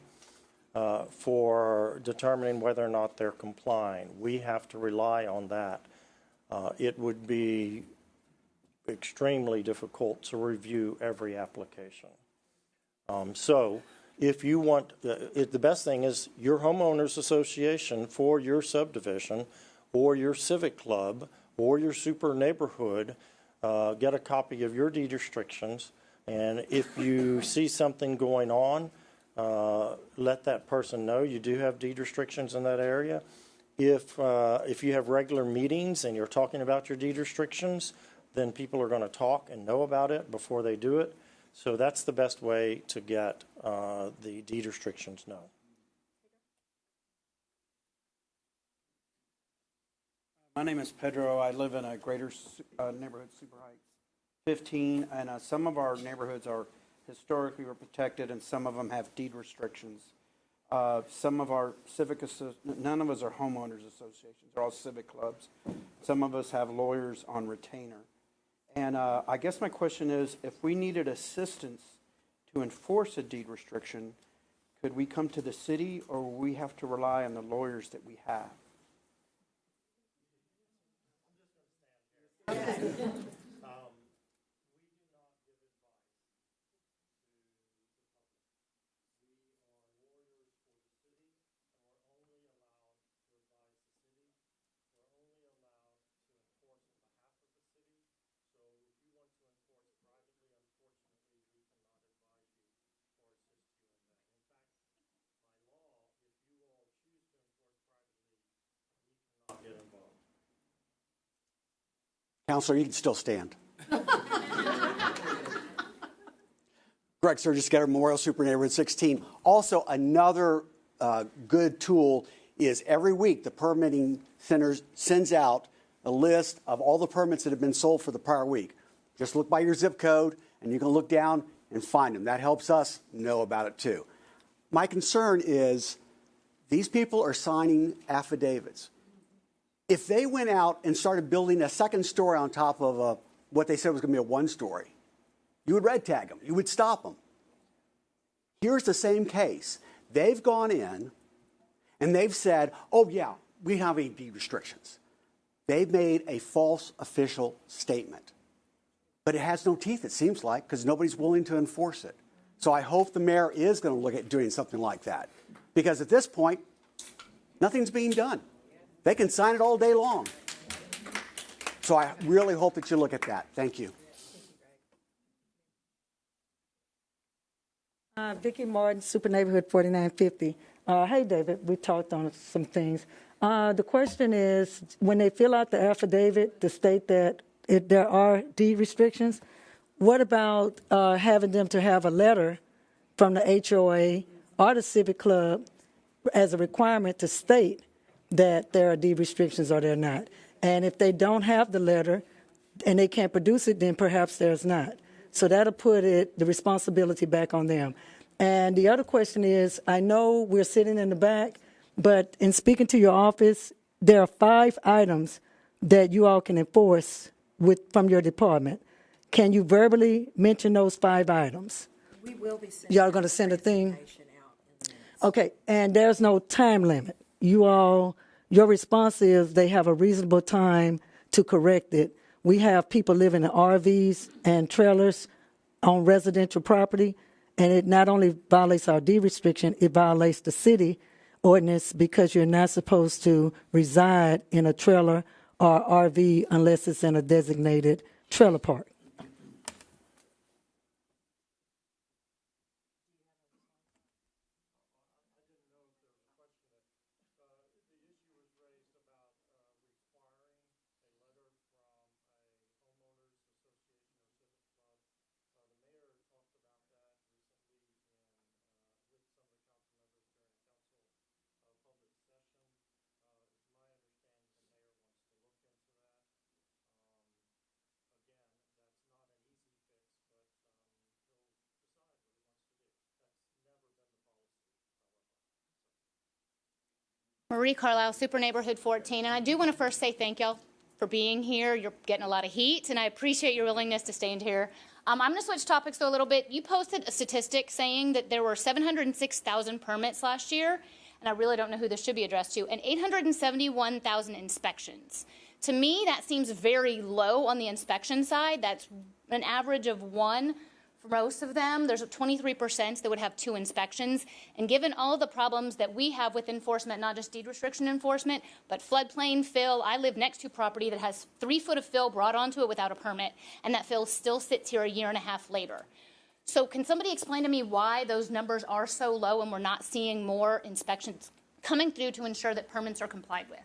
for determining whether or not they're complying. We have to rely on that. It would be extremely difficult to review every application. So if you want, the best thing is your homeowners association for your subdivision or your civic club or your super neighborhood get a copy of your deed restrictions. And if you see something going on, let that person know you do have deed restrictions in that area. If you have regular meetings and you're talking about your deed restrictions, then people are going to talk and know about it before they do it. So that's the best way to get the deed restrictions known. My name is Pedro. I live in a greater neighborhood, Super Heights 15, and some of our neighborhoods are historically protected, and some of them have deed restrictions. Some of our none of us are homeowners associations. They're all civic clubs. Some of us have lawyers on retainer. And I guess my question is, if we needed assistance to enforce a deed restriction, could we come to the city, or will we have to rely on the lawyers that we have? Counselor, you can still stand. Greg Sturgis, Getter Memorial Super Neighborhood 16. Also, another good tool is every week the permitting center sends out a list of all the permits that have been sold for the prior week. Just look by your zip code, and you can look down and find them. That helps us know about it, too. My concern is these people are signing affidavits. If they went out and started building a second story on top of what they said was going to be a one-story, you would red tag them. You would stop them. Here's the same case. They've gone in and they've said, oh, yeah, we don't have any deed restrictions. They've made a false official statement. But it has no teeth, it seems like, because nobody's willing to enforce it. So I hope the mayor is going to look at doing something like that. Because at this point, nothing's being done. They can sign it all day long. So I really hope that you look at that. Thank you. Vicki Martin, Super Neighborhood 4950. Hey, David, we talked on some things. The question is, when they fill out the affidavit to state that there are deed restrictions, what about having them to have a letter from the HOA or the Civic Club as a requirement to state that there are deed restrictions or they're not? And if they don't have the letter and they can't produce it, then perhaps there's not. So that'll put the responsibility back on them. And the other question is, I know we're sitting in the back, but in speaking to your office, there are 5 items that you all can enforce from your department. Can you verbally mention those 5 items? We will be sending y'all going to send a thing? Okay, and there's no time limit. You all, your response is they have a reasonable time to correct it. We have people living in RVs and trailers on residential property, and it not only violates our deed restriction, it violates the city ordinance because you're not supposed to reside in a trailer or RV unless it's in a designated trailer park. Marie Carlisle, Super Neighborhood 14, and I do want to first say thank y'all for being here. You're getting a lot of heat, and I appreciate your willingness to stand here. I'm going to switch topics though a little bit. You posted a statistic saying that there were 706,000 permits last year, and I really don't know who this should be addressed to, and 871,000 inspections. To me, that seems very low on the inspection side. That's an average of 1 For most of them, there's 23% that would have 2 inspections. And given all the problems that we have with enforcement, not just deed restriction enforcement, but floodplain fill, I live next to property that has 3 foot of fill brought onto it without a permit, and that fill still sits here a year and a half later. So can somebody explain to me why those numbers are so low and we're not seeing more inspections coming through to ensure that permits are complied with?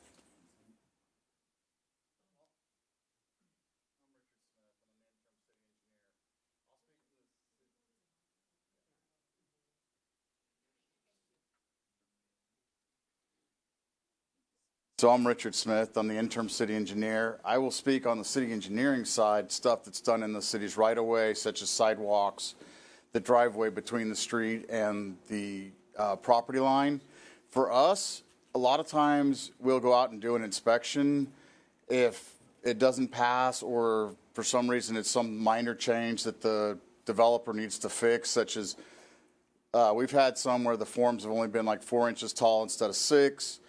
So I'm Richard Smith. I'm the interim city engineer. I will speak on the city engineering side, stuff that's done in the city's right-of-way, such as sidewalks, the driveway between the street and the property line. For us, a lot of times we'll go out and do an inspection. If it doesn't pass or for some reason it's some minor change that the developer needs to fix, such as we've had some where the forms have only been like 4 inches tall instead of 6.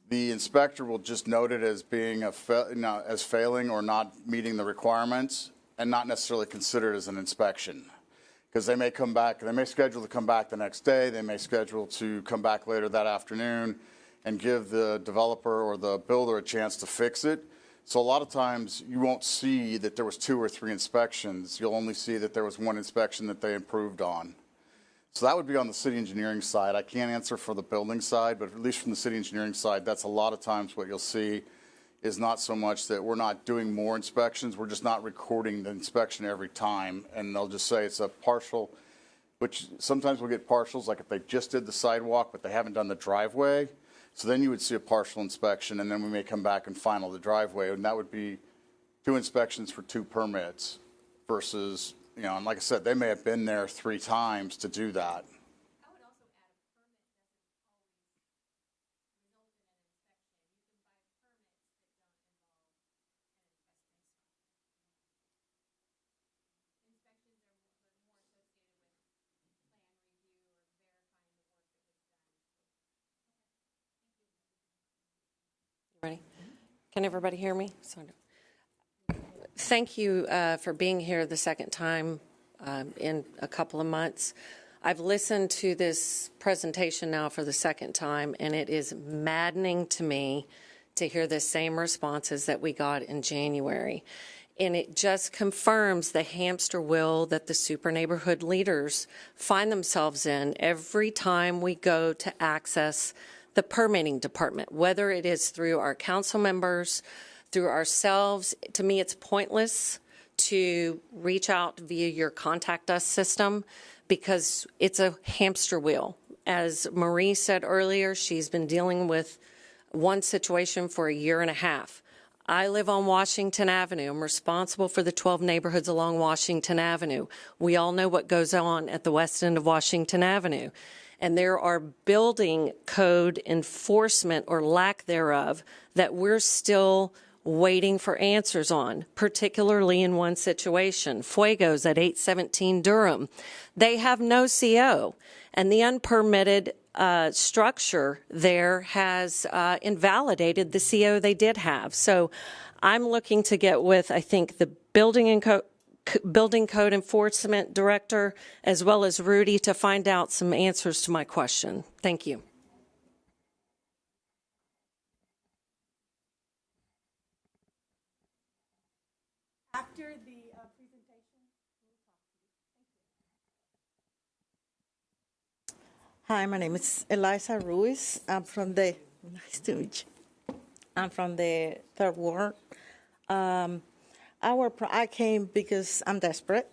The inspector will just note it as being as failing or not meeting the requirements and not necessarily consider it as an inspection. Because they may come back, they may schedule to come back the next day, they may schedule to come back later that afternoon and give the developer or the builder a chance to fix it. So a lot of times you won't see that there was 2 or 3 inspections. You'll only see that there was 1 inspection that they improved on. So that would be on the city engineering side. I can't answer for the building side, but at least from the city engineering side, that's a lot of times what you'll see is not so much that we're not doing more inspections, we're just not recording the inspection every time. And they'll just say it's a partial, which sometimes we'll get partials, like if they just did the sidewalk, but they haven't done the driveway. So then you would see a partial inspection, and then we may come back and final the driveway. And that would be 2 inspections for 2 permits versus, you know, and like I said, they may have been there 3 times to do that. Ready? Can everybody hear me? Thank you for being here the second time in a couple of months. I've listened to this presentation now for the second time, and it is maddening to me to hear the same responses that we got in January. And it just confirms the hamster wheel that the super neighborhood leaders find themselves in every time we go to access the permitting department, whether it is through our council members, through ourselves. To me, it's pointless to reach out via your contact us system because it's a hamster wheel. As Marie said earlier, she's been dealing with one situation for a year and a half. I live on Washington Avenue. I'm responsible for the 12 neighborhoods along Washington Avenue. We all know what goes on at the west end of Washington Avenue. And there are building code enforcement or lack thereof that we're still waiting for answers on, particularly in one situation, Fuegos at 817 Durham. They have no CO, and the unpermitted structure there has invalidated the CO they did have. So I'm looking to get with, I think, the building code enforcement director as well as Rudy to find out some answers to my question. Thank you. After the presentation, Hi, my name is Eliza Ruiz. I'm from the, nice to meet you. I'm from the 3rd Ward. I came because I'm desperate.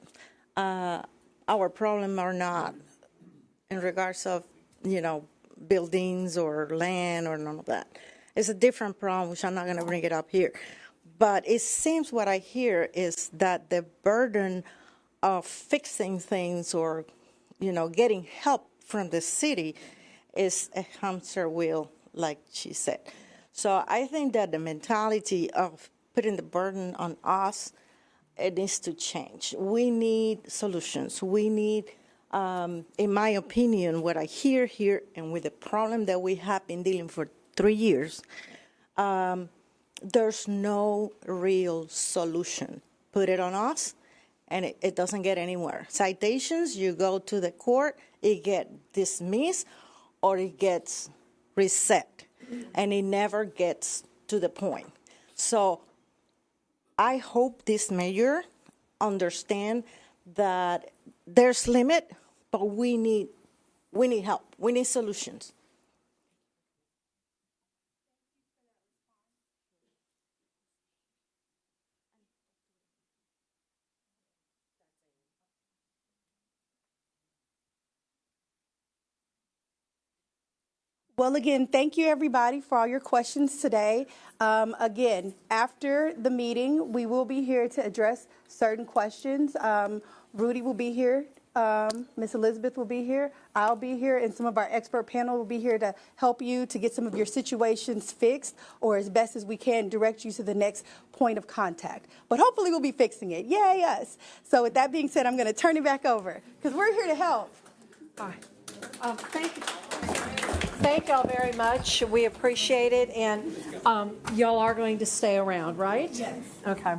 Our problem are not in regards of, buildings or land or none of that. It's a different problem, which I'm not going to bring it up here. But it seems what I hear is that the burden of fixing things or, getting help from the city is a hamster wheel, like she said. So I think that the mentality of putting the burden on us, it needs to change. We need solutions. We need, in my opinion, what I hear here and with the problem that we have been dealing for 3 years, there's no real solution. Put it on us, and it doesn't get anywhere. Citations, you go to the court, it gets dismissed or it gets reset, and it never gets to the point. So I hope this mayor understand that there's limit, but we need help. We need solutions. Well, again, thank you everybody for all your questions today. Again, after the meeting, we will be here to address certain questions. Rudy will be here. Miss Elizabeth will be here. I'll be here, and some of our expert panel will be here to help you to get some of your situations fixed, or as best as we can, direct you to the next point of contact. But hopefully we'll be fixing it. Yay, us. So with that being said, I'm going to turn it back over, because we're here to help. All right. Thank you. Thank y'all very much. We appreciate it, and y'all are going to stay around, right? Yes. Okay.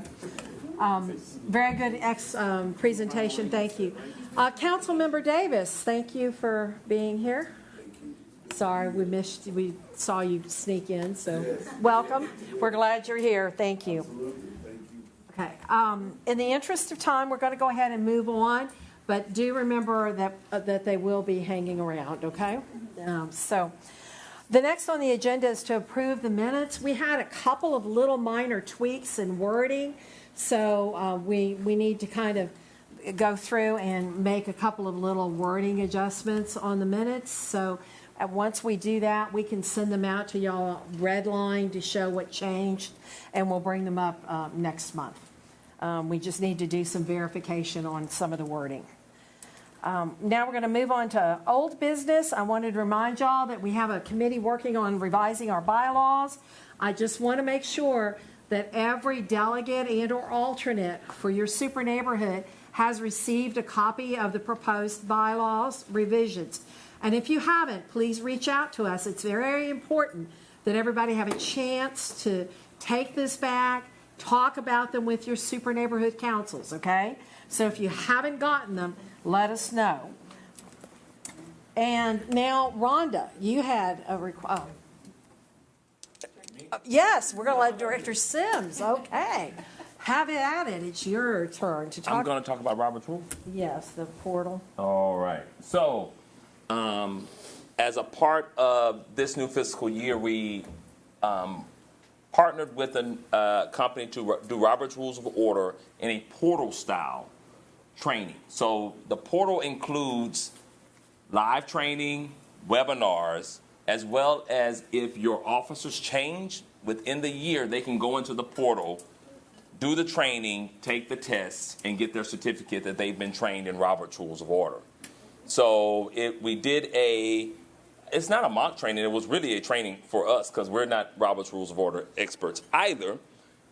Very good presentation. Thank you. Councilmember Davis, thank you for being here. Sorry, we saw you sneak in, so welcome. We're glad you're here. Thank you. Okay. In the interest of time, we're going to go ahead and move on. But do remember that they will be hanging around, okay? So the next on the agenda is to approve the minutes. We had a couple of little minor tweaks in wording, so we need to kind of go through and make a couple of little wording adjustments on the minutes. So once we do that, we can send them out to y'all redline to show what changed, and we'll bring them up next month. We just need to do some verification on some of the wording. Now we're going to move on to old business. I wanted to remind y'all that we have a committee working on revising our bylaws. I just want to make sure that every delegate and or alternate for your super neighborhood has received a copy of the proposed bylaws revisions. And if you haven't, please reach out to us. It's very important that everybody have a chance to take this back, talk about them with your super neighborhood councils, okay? So if you haven't gotten them, let us know. And now, Rhonda, you had a request. Yes, we're going to let Director Sims. Okay. Have it at it. It's your turn to talk. I'm going to talk about Robert's Rule? Yes, the portal. All right. So, as a part of this new fiscal year, we partnered with a company to do Robert's Rules of Order in a portal-style training. So the portal includes live training, webinars, as well as if your officers change within the year, they can go into the portal, do the training, take the tests, and get their certificate that they've been trained in Robert's Rules of Order. So we did it's not a mock training, it was really a training for us because we're not Robert's Rules of Order experts either,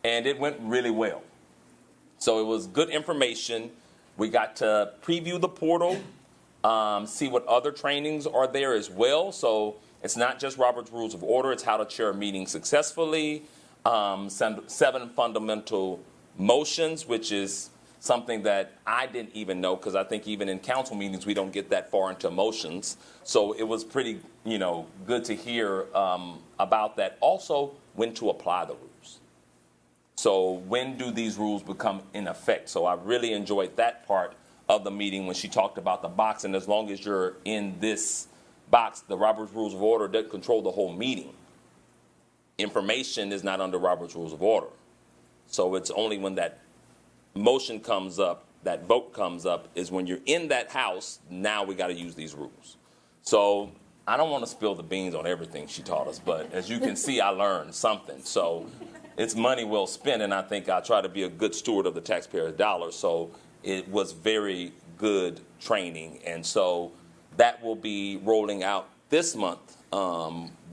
and it went really well. So it was good information. We got to preview the portal, see what other trainings are there as well. So it's not just Robert's Rules of Order, it's how to chair a meeting successfully, 7 fundamental motions, which is something that I didn't even know because I think even in council meetings we don't get that far into motions. So it was pretty, good to hear about that. Also, when to apply the rules. So when do these rules become in effect? So I really enjoyed that part of the meeting when she talked about the box. And as long as you're in this box, the Robert's Rules of Order doesn't control the whole meeting. Information is not under Robert's Rules of Order. So it's only when that motion comes up, that vote comes up, is when you're in that house, now we got to use these rules. So I don't want to spill the beans on everything she taught us, but as you can see, I learned something. So it's money well spent, and I think I try to be a good steward of the taxpayer's dollars. So it was very good training, and so that will be rolling out this month.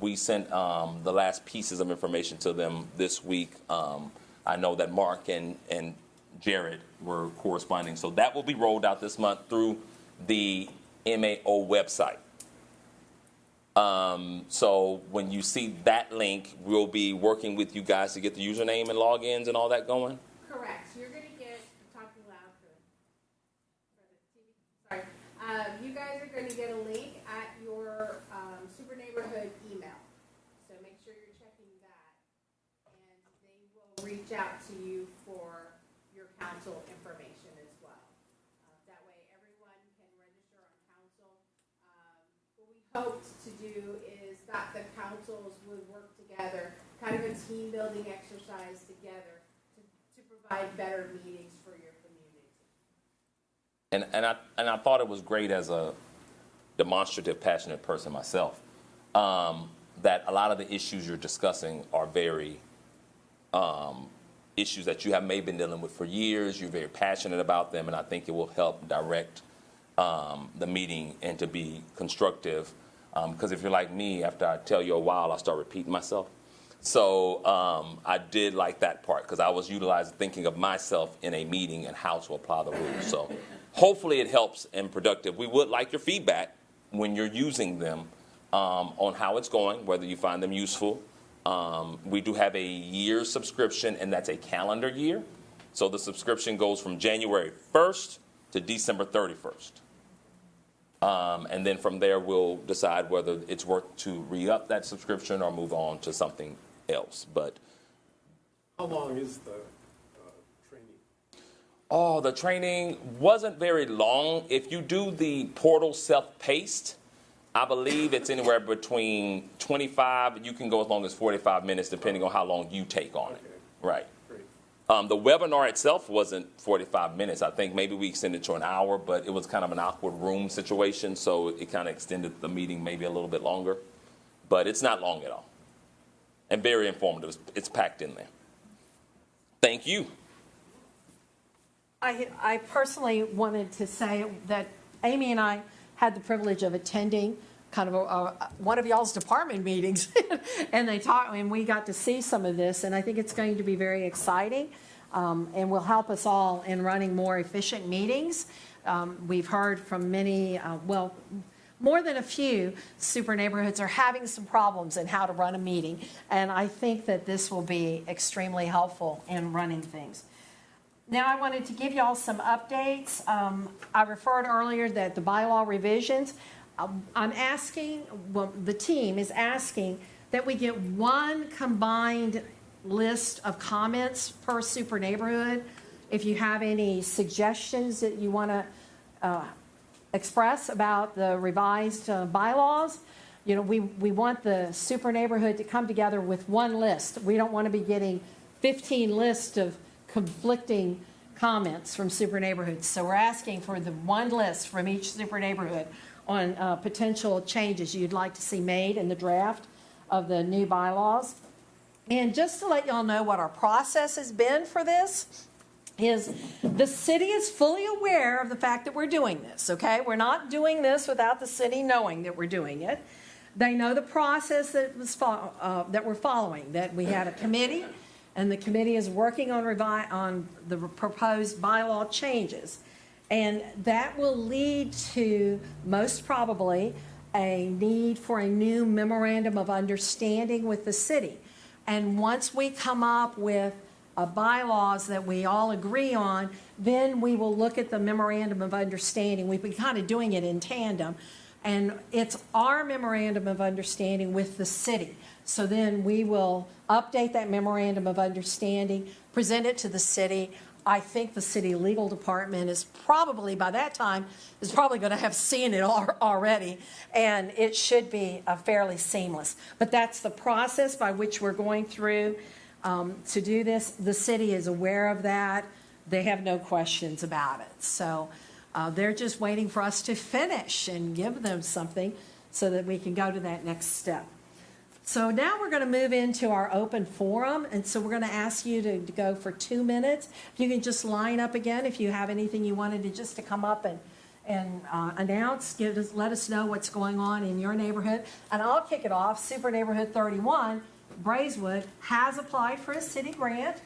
We sent the last pieces of information to them this week. I know that Mark and Jared were corresponding. So that will be rolled out this month through the MAO website. So when you see that link, we'll be working with you guys to get the username and logins and all that going. Correct. You're going to get, talking loud, going to get a link at your Super Neighborhood email. So make sure you're checking that. And they will reach out to you for your council information as well. That way everyone can register on council. What we hoped to do is that the councils would work together, kind of a team building exercise together to provide better meetings for your community. And I thought it was great as a demonstrative, passionate person myself, that a lot of the issues you're discussing are very issues that you have maybe been dealing with for years. You're very passionate about them, and I think it will help direct the meeting and to be constructive. Because if you're like me, after I tell you a while, I start repeating myself. So I did like that part because I was thinking of myself in a meeting and how to apply the rules. So hopefully it helps and productive. We would like your feedback when you're using them on how it's going, whether you find them useful. We do have a year subscription, and that's a calendar year. So the subscription goes from January 1st to December 31st. And then from there, we'll decide whether it's worth to re-up that subscription or move on to something else. But how long is the training? Oh, the training wasn't very long. If you do the portal self-paced, I believe it's anywhere between 25, you can go as long as 45 minutes, depending on how long you take on it. Right. The webinar itself wasn't 45 minutes. I think maybe we extended to an hour, but it was kind of an awkward room situation, so it kind of extended the meeting maybe a little bit longer. But it's not long at all. And very informative. It's packed in there. Thank you. I personally wanted to say that Amy and I had the privilege of attending kind of one of y'all's department meetings, and and we got to see some of this, and I think it's going to be very exciting, and will help us all in running more efficient meetings. We've heard from many, more than a few super neighborhoods are having some problems in how to run a meeting, and I think that this will be extremely helpful in running things. Now I wanted to give y'all some updates. I referred earlier that the bylaw revisions, I'm asking, the team is asking that we get one combined list of comments per super neighborhood. If you have any suggestions that you want to express about the revised bylaws, we want the super neighborhood to come together with one list. We don't want to be getting 15 lists of conflicting comments from super neighborhoods. So we're asking for the one list from each super neighborhood on potential changes you'd like to see made in the draft of the new bylaws. And just to let y'all know what our process has been for this is the city is fully aware of the fact that we're doing this, okay? We're not doing this without the city knowing that we're doing it. They know the process that we're following, that we had a committee, and the committee is working on the proposed bylaw changes. And that will lead to, most probably, a need for a new memorandum of understanding with the city. And once we come up with bylaws that we all agree on, then we will look at the memorandum of understanding. We've been kind of doing it in tandem. And it's our memorandum of understanding with the city. So then we will update that memorandum of understanding, present it to the city. I think the city legal department is probably, by that time, is probably going to have seen it already, and it should be fairly seamless. But that's the process by which we're going through to do this. The city is aware of that. They have no questions about it. So they're just waiting for us to finish and give them something so that we can go to that next step. So now we're going to move into our open forum, and so we're going to ask you to go for 2 minutes. If you can just line up again if you have anything you wanted to come up and announce, let us know what's going on in your neighborhood. And I'll kick it off. Super Neighborhood 31, Braeswood, has applied for a city grant.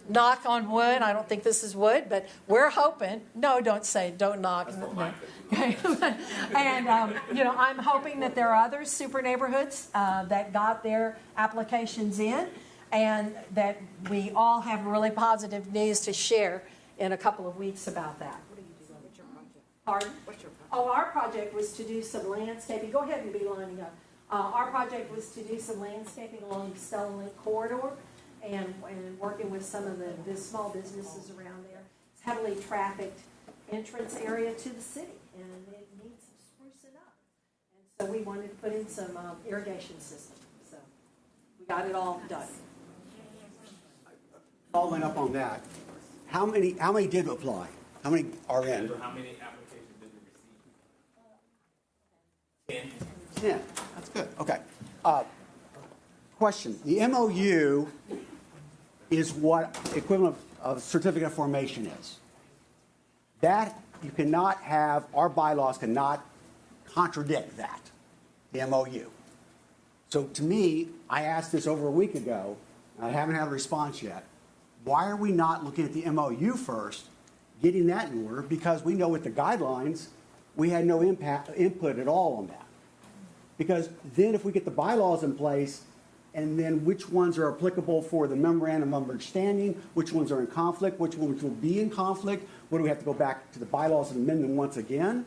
Knock on wood. I don't think this is wood, but we're hoping. No, don't knock. No. And, I'm hoping that there are other super neighborhoods that got their applications in, and that we all have really positive news to share in a couple of weeks about that. Pardon? What's your project? Oh, our project was to do some landscaping. Go ahead and be lining up. Our project was to do some landscaping along the Stella Link corridor and working with some of the small businesses around there. It's heavily trafficked entrance area to the city, and it needs some sprucing up. And so we wanted to put in some irrigation system. So we got it all done. Following up on that, how many did apply? How many are in? How many applications did you receive? 10. That's good. Okay. Question. The MOU is what equivalent of certificate of formation is. That you cannot have, our bylaws cannot contradict that, the MOU. So to me, I asked this over a week ago, and I haven't had a response yet. Why are we not looking at the MOU first, getting that in order? Because we know with the guidelines, we had no input at all on that. Because then if we get the bylaws in place, and then which ones are applicable for the memorandum of understanding, which ones are in conflict, which ones will be in conflict, what do we have to go back to the bylaws and amend them once again?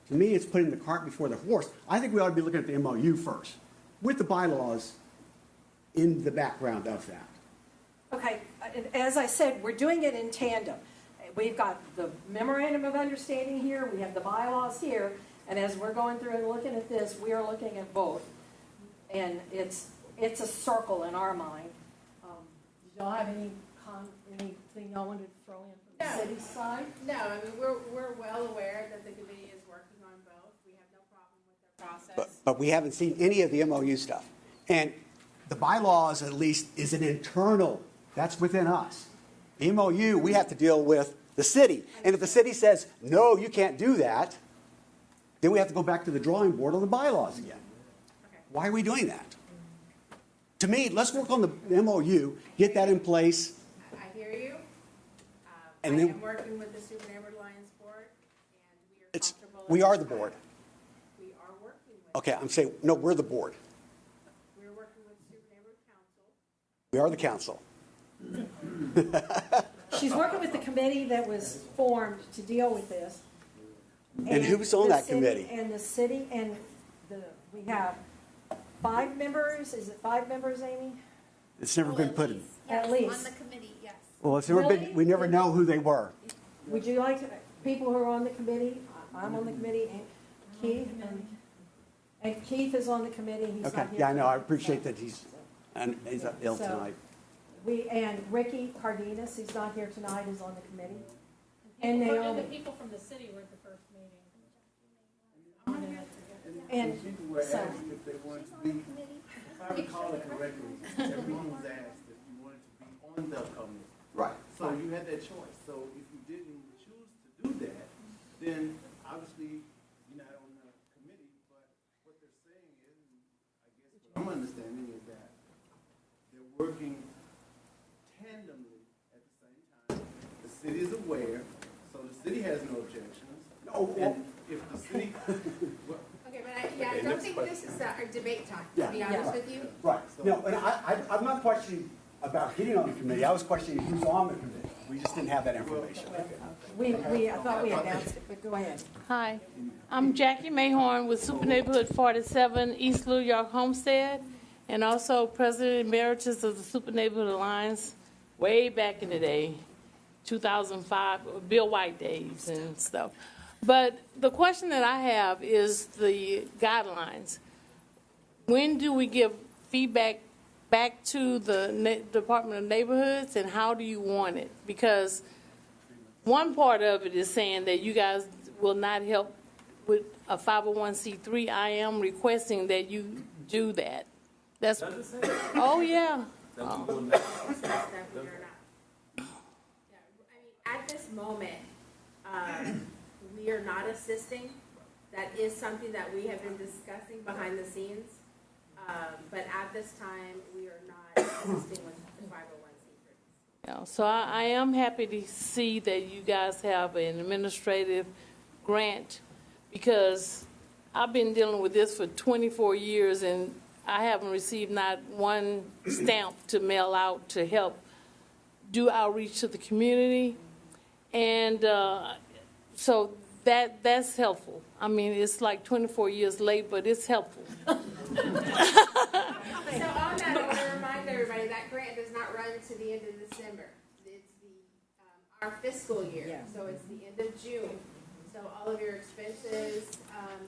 To me, it's putting the cart before the horse. I think we ought to be looking at the MOU first, with the bylaws in the background of that. Okay, as I said, we're doing it in tandem. We've got the memorandum of understanding here, we have the bylaws here, and as we're going through and looking at this, we are looking at both. And it's a circle in our mind. Do y'all have anything y'all wanted to throw in from the city side? No, I mean, we're well aware that the committee is working on both. We have no problem with their process. But we haven't seen any of the MOU stuff. And the bylaws, at least, is an internal, that's within us. The MOU, we have to deal with the city. And if the city says, no, you can't do that, then we have to go back to the drawing board on the bylaws again. Why are we doing that? To me, let's work on the MOU, get that in place. I hear you. And I then am working with the Super Neighborhood Alliance Board, and we are comfortable. we are the board. We are working with. Okay, I'm saying, no, we're the board. We're working with Super Neighborhood Council. We are the council. She's working with the committee that was formed to deal with this. And who's on the that city- committee? And the city and we have 5 members. Is it 5 members, Amy? It's never been put in. At least. On the committee, yes. Well, it's never been, we never know who they were. Would you like to, people who are on the committee? I'm on the committee, and Keith, and Keith is on the committee. He's Okay, not here. yeah, I know, I appreciate that he's ill So, tonight. And Ricky Cardenas, who's not here tonight, is on the committee. And And Naomi. the people from the city were at the first meeting. And People were so- asked if they wanted to be, if I recall it correctly, everyone was asked if you wanted to be on the committee. Right. So you had that choice. So if you didn't choose to do that, then obviously you're not on the committee. But what they're saying is, and I guess what I'm understanding is that they're working tandemly at the same time. The city is aware, so the city has no objections. And if the city, Okay, but I don't think this is our debate time, Yeah. to be honest with you. Right. No, and I'm not questioning about getting on the committee. I was questioning who's on the committee. We just didn't have that information. I thought we announced it, but go ahead. Hi, I'm Jackie Mayhorn with Super Neighborhood 47 East Little York Homestead, and also President Emeritus of the Super Neighborhood Alliance way back in the day, 2005, Bill White days and stuff. But the question that I have is the guidelines. When do we give feedback back to the Department of Neighborhoods, and how do you want it? Because one part of it is saying that you guys will not help with a 501c3. I am requesting that you do that. That's, oh, yeah. At this moment, we are not assisting. That is something that we have been discussing behind the scenes. But at this time, we are not assisting with the 501c3. Yeah, so I am happy to see that you guys have an administrative grant, because I've been dealing with this for 24 years and I haven't received not one stamp to mail out to help do outreach to the community. And so that's helpful. I mean, it's like 24 years late, but it's helpful. So on that, I want to remind everybody that grant does not run to the end of December. It's our fiscal year, so it's the end of June. So all of your expenses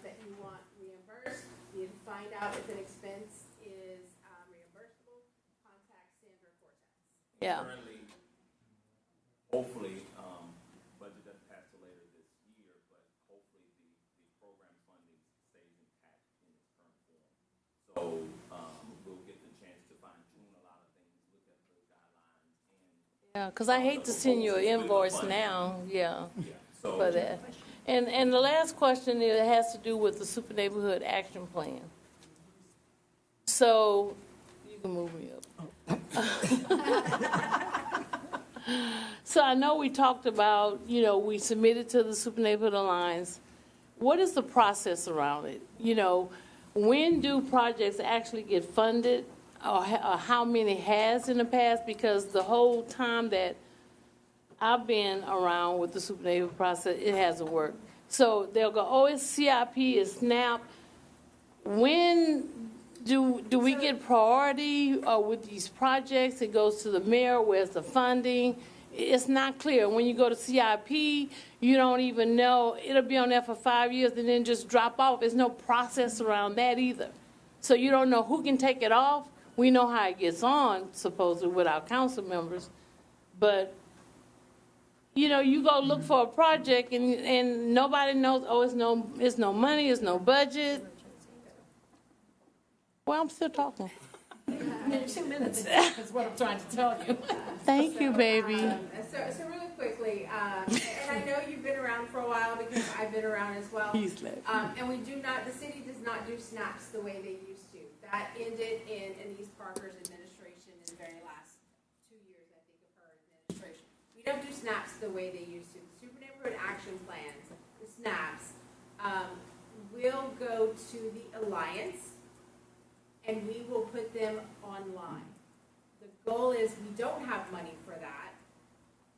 that you want reimbursed, you find out if an expense is reimbursable, contact Sandra Cortez. Yeah. Currently, hopefully, budget doesn't pass till later this year, but hopefully the program funding stays intact in its current form. So we'll get the chance to fine tune a lot of things, look at the guidelines. Yeah, because I hate to send you an invoice now, for that. And the last question, it has to do with the Super Neighborhood Action Plan. So, you can move me up. So I know we talked about, we submitted to the Super Neighborhood Alliance. What is the process around it? When do projects actually get funded, or how many has in the past? Because the whole time that I've been around with the Super Neighborhood process, it hasn't worked. So they'll go, oh, it's CIP, it's SNAP. When do we get priority with these projects? It goes to the mayor, where's the funding? It's not clear. When you go to CIP, you don't even know. It'll be on there for 5 years and then just drop off. There's no process around that either. So you don't know who can take it off. We know how it gets on, supposedly, with our council members. But you go look for a project and nobody knows, oh, it's no money, it's no budget. Well, I'm still talking. 2 minutes is what I'm trying to tell you. Thank you, baby. So really quickly, and I know you've been around for a while because I've been around as well. And the city does not do snaps the way they used to. That ended in Anise Parker's administration in the very last 2 years, I think, of her administration. We don't do snaps the way they used to. The Super Neighborhood Action Plans, the snaps, will go to the Alliance, and we will put them online. The goal is we don't have money for that,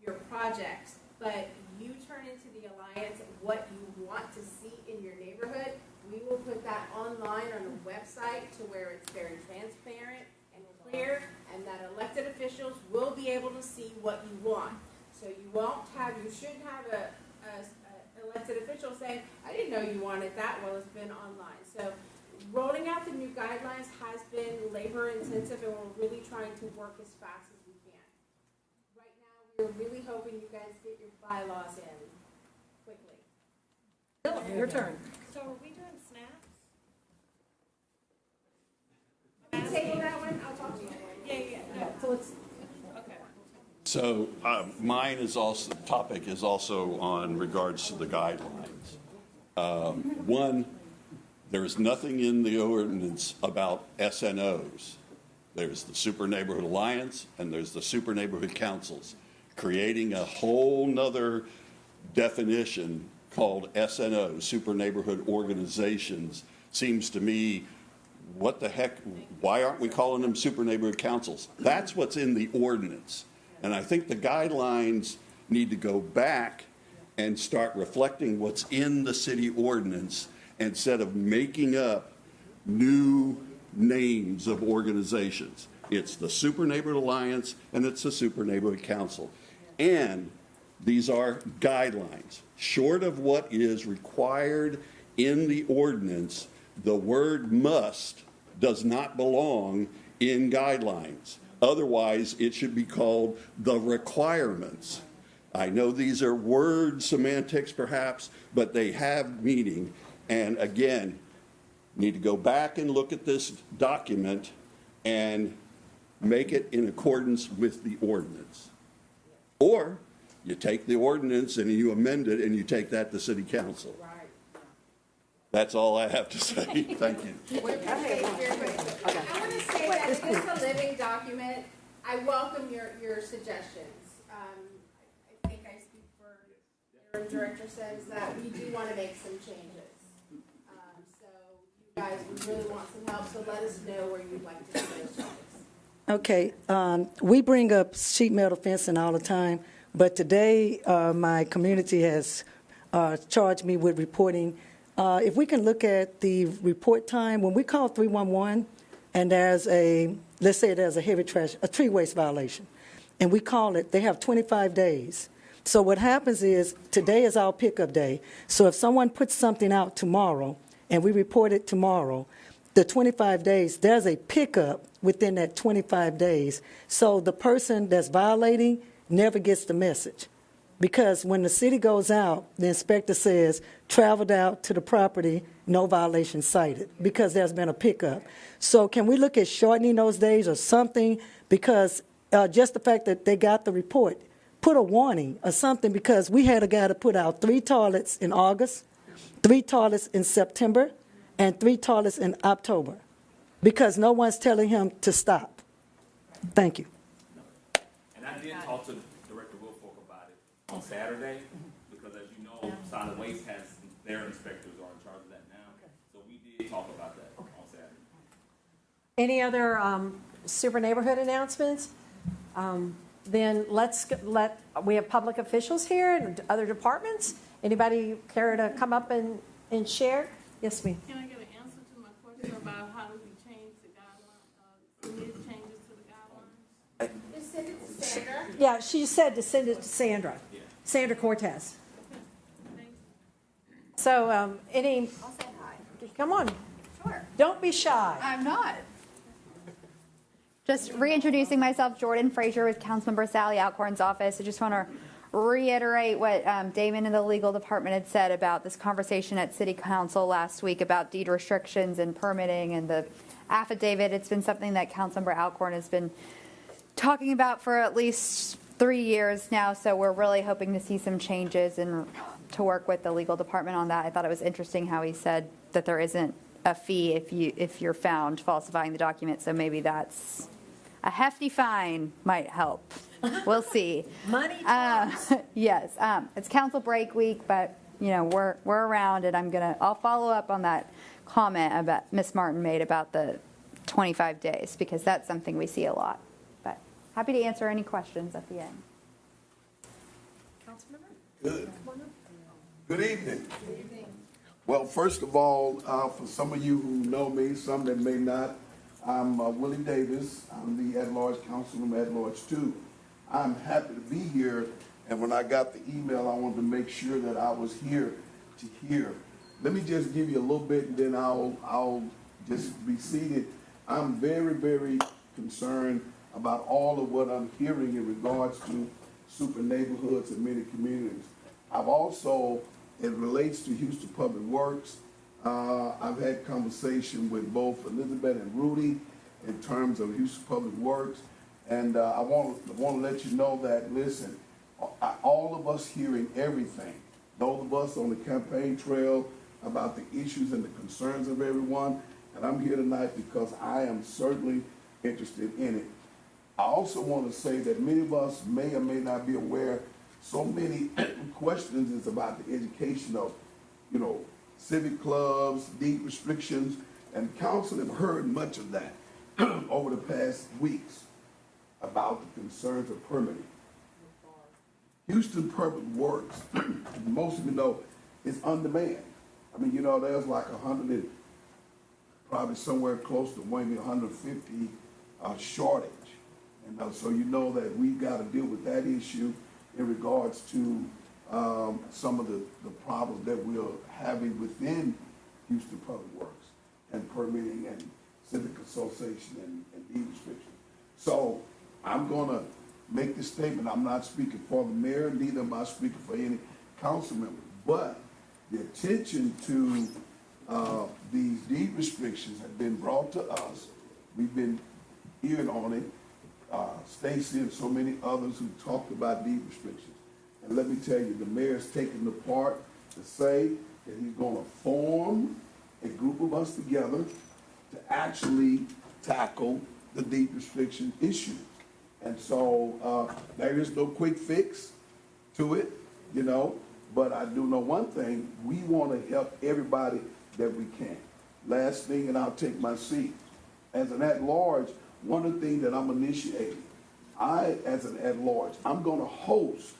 your projects, but you turn into the Alliance what you want to see in your neighborhood. We will put that online on the website to where it's very transparent and clear, and that elected officials will be able to see what you want. So you shouldn't have a elected official saying, I didn't know you wanted that. Well, it's been online. So rolling out the new guidelines has been labor intensive, and we're really trying to work as fast as we can. Right now, we're really hoping you guys get your bylaws in quickly. Your turn. So are we doing snaps? Table that one, I'll talk to you. Yeah. So let's. Okay. So mine is also, the topic is also on regards to the guidelines. One, there is nothing in the ordinance about SNOs. There's the Super Neighborhood Alliance and there's the Super Neighborhood Councils. Creating a whole nother definition called SNOs, Super Neighborhood Organizations, seems to me, what the heck, why aren't we calling them Super Neighborhood Councils? That's what's in the ordinance. And I think the guidelines need to go back and start reflecting what's in the city ordinance instead of making up new names of organizations. It's the Super Neighborhood Alliance and it's the Super Neighborhood Council. And these are guidelines. Short of what is required in the ordinance, the word must does not belong in guidelines. Otherwise, it should be called the requirements. I know these are word semantics perhaps, but they have meaning. And again, need to go back and look at this document and make it in accordance with the ordinance. Or you take the ordinance and you amend it and you take that to City Council. That's all I have to say. Thank you. I want to say that it is a living document. I welcome your suggestions. I think I speak for your director says that we do want to make some changes. So you guys, we really want some help, so let us know where you'd like to see those changes. Okay, we bring up sheet metal fencing all the time, but today my community has charged me with reporting. If we can look at the report time, when we call 311 and there's let's say there's a tree waste violation, and we call it, they have 25 days. So what happens is, today is our pickup day. So if someone puts something out tomorrow and we report it tomorrow, the 25 days, there's a pickup within that 25 days. So the person that's violating never gets the message. Because when the city goes out, the inspector says, traveled out to the property, no violation cited, because there's been a pickup. So can we look at shortening those days or something? Because just the fact that they got the report, put a warning or something, because we had a guy to put out 3 toilets in August, 3 toilets in September, and 3 toilets in October, because no one's telling him to stop. Thank you. And I did talk to Director Woodfork about it on Saturday, because as you know, solid waste has their inspectors are in charge of that now. So we did talk about that on Saturday. Any other super neighborhood announcements? Then we have public officials here and other departments. Anybody care to come up and share? Yes, ma'am. Can I get an answer to my question about how do we change the guidelines, submit changes to the guidelines? Just send it to Sandra. Yeah, she said to send it to Sandra. Sandra Cortez. So, I'll say hi. come on. Sure. Don't be shy. I'm not. Just reintroducing myself, Jordan Frazier with Councilmember Sally Alcorn's office. I just want to reiterate what Damon in the legal department had said about this conversation at City Council last week about deed restrictions and permitting and the affidavit. It's been something that Councilmember Alcorn has been talking about for at least 3 years now, so we're really hoping to see some changes and to work with the legal department on that. I thought it was interesting how he said that there isn't a fee if you're found falsifying the document, so maybe that's a hefty fine might help. We'll see. Money talks. Yes, it's council break week, but you know we're around, and I'll follow up on that comment about Ms. Martin made about the 25 days, because that's something we see a lot. But happy to answer any questions at the end. Good. Good evening. Well, first of all, for some of you who know me, some that may not, I'm Willie Davis. I'm the at-large councilman, at-large 2. I'm happy to be here, and when I got the email, I wanted to make sure that I was here to hear. Let me just give you a little bit, and then I'll just be seated. I'm very, very concerned about all of what I'm hearing in regards to super neighborhoods in many communities. I've also, it relates to Houston Public Works. I've had conversation with both Elizabeth and Rudy in terms of Houston Public Works, and I want to let you know that, listen, all of us hearing everything, those of us on the campaign trail about the issues and the concerns of everyone, and I'm here tonight because I am certainly interested in it. I also want to say that many of us may or may not be aware, so many questions is about the education of, civic clubs, deed restrictions, and council have heard much of that over the past weeks about the concerns of permitting. Houston Public Works, most of you know, is on demand. I mean, there's like 100, probably somewhere close to maybe 150 shortage. And so you know that we've got to deal with that issue in regards to some of the problems that we're having within Houston Public Works and permitting and civic association and deed restrictions. So I'm going to make this statement. I'm not speaking for the mayor, neither am I speaking for any council member, but the attention to these deed restrictions have been brought to us. We've been hearing on it. Stacy and so many others who talked about deed restrictions. And let me tell you, the mayor's taken the part to say that he's going to form a group of us together to actually tackle the deed restriction issue. And so there is no quick fix to it, but I do know one thing: we want to help everybody that we can. Last thing, and I'll take my seat. As an at-large, one of the things that I'm initiating, as an at-large, I'm going to host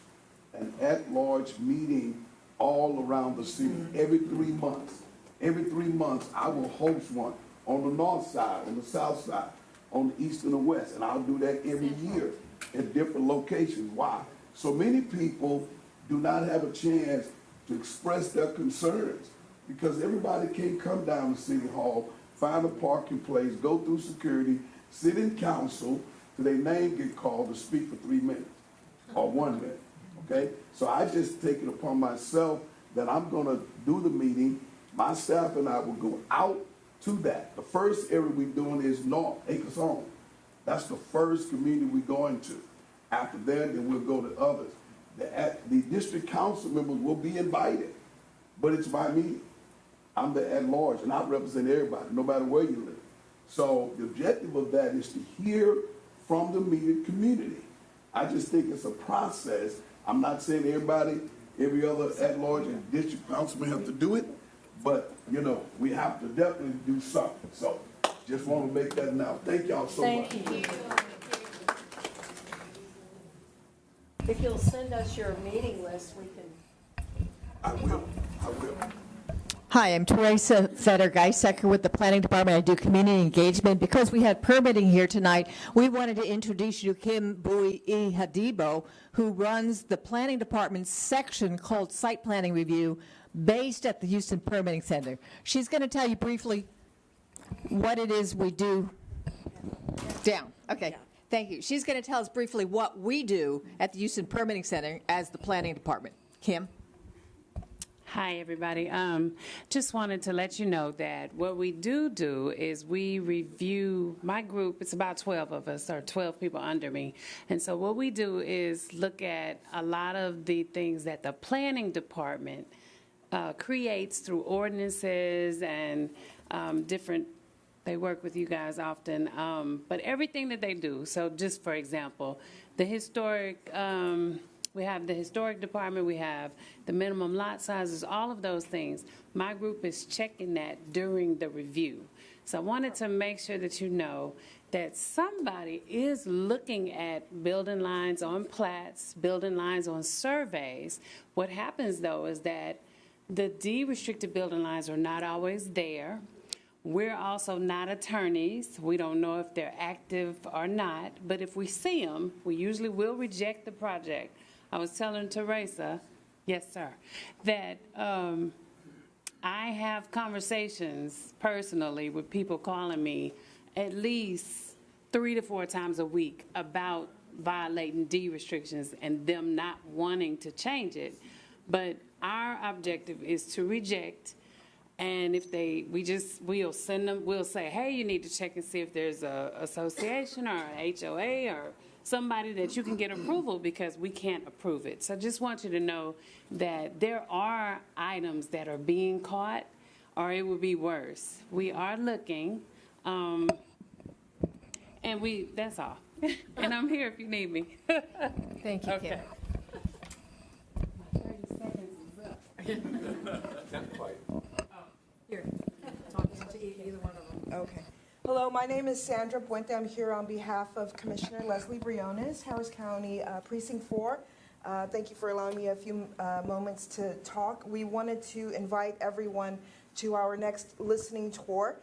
an at-large meeting all around the city, every 3 months. Every 3 months, I will host one on the north side, on the south side, on the east and the west, and I'll do that every year at different locations. Why? So many people do not have a chance to express their concerns because everybody can't come down to City Hall, find a parking place, go through security, sit in council, till their name get called to speak for 3 minutes or 1 minute, okay? So I just take it upon myself that I'm gonna do the meeting. My staff and I will go out to that. The first area we're doing is North Acres Home. That's the first community we're going to. After that, then we'll go to others. The district council members will be invited, but it's by me. I'm the at-large, and I represent everybody, no matter where you live. So the objective of that is to hear from the immediate community. I just think it's a process. I'm not saying everybody, every other at-large and district councilman have to do it, but, you know, we have to definitely do something. So just want to make that now. Thank y'all so much. Thank you. If you'll send us your meeting list, we can. I will. Hi, I'm Teresa Fetter-Geisecker with the Planning Department. I do community engagement. Because we had permitting here tonight, we wanted to introduce you to Kim Bowie E. Hadibo, who runs the Planning Department section called Site Planning Review, based at the Houston Permitting Center. She's going to tell you briefly what it is we do. Down. Okay. Yeah. Thank you. She's going to tell us briefly what we do at the Houston Permitting Center as the Planning Department. Kim? Hi, everybody. Just wanted to let you know that what we do is we review, my group, it's about 12 of us, or 12 people under me. And so what we do is look at a lot of the things that the planning department creates through ordinances and different, they work with you guys often, but everything that they do. So just for example, the historic, we have the historic department, we have the minimum lot sizes, all of those things. My group is checking that during the review. So I wanted to make sure that you know that somebody is looking at building lines on plats, building lines on surveys. What happens though is that the deed-restricted building lines are not always there. We're also not attorneys. We don't know if they're active or not, but if we see them, we usually will reject the project. I was telling Teresa, yes, sir, that I have conversations personally with people calling me at least 3 to 4 times a week about violating deed restrictions and them not wanting to change it. But our objective is to reject, and if we'll send them, we'll say, hey, you need to check and see if there's a association or an HOA or somebody that you can get approval, because we can't approve it. So I just want you to know that there are items that are being caught, or it would be worse. We are looking, and that's all. And I'm here if you need me. Thank you, okay. Not quite. Here, talk to either one of them. Okay. Hello, my name is Sandra Puente. I'm here on behalf of Commissioner Leslie Briones, Harris County Precinct 4. Thank you for allowing me a few moments to talk. We wanted to invite everyone to our next listening tour.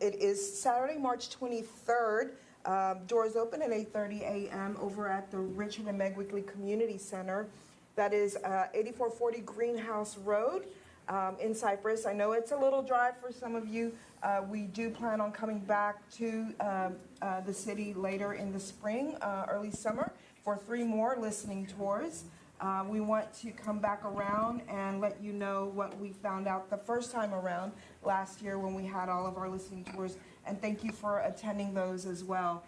It is Saturday, March 23rd. Doors open at 8:30 a.m. over at the Richard and Meg Weekly Community Center. That is 8440 Greenhouse Road in Cypress. I know it's a little drive for some of you. We do plan on coming back to the city later in the spring, early summer, for 3 more listening tours. We want to come back around and let you know what we found out the first time around last year when we had all of our listening tours. And thank you for attending those as well.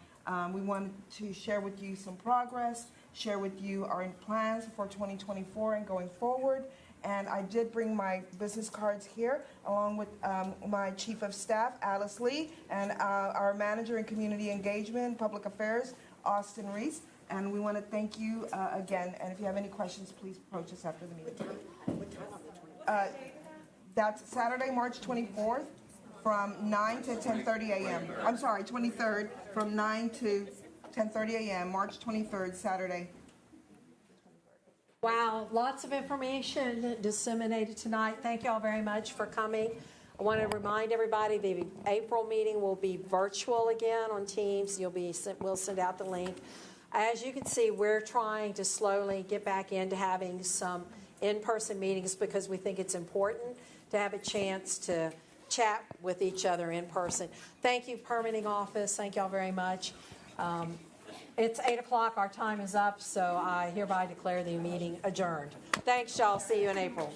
We want to share with you some progress, share with you our plans for 2024 and going forward. And I did bring my business cards here, along with my Chief of Staff, Alice Lee, and our Manager in Community Engagement, Public Affairs, Austin Reese. And we want to thank you again. And if you have any questions, please approach us after the meeting. That's Saturday, March 24th, from 9 to 10:30 a.m. I'm sorry, 23rd, from 9 to 10:30 a.m., March 23rd, Saturday. Wow, lots of information disseminated tonight. Thank you all very much for coming. I want to remind everybody the April meeting will be virtual again on Teams. We'll send out the link. As you can see, we're trying to slowly get back into having some in-person meetings because we think it's important to have a chance to chat with each other in person. Thank you, Permitting Office. Thank you all very much. It's 8 o'clock. Our time is up, so I hereby declare the meeting adjourned. Thanks, y'all. See you in April.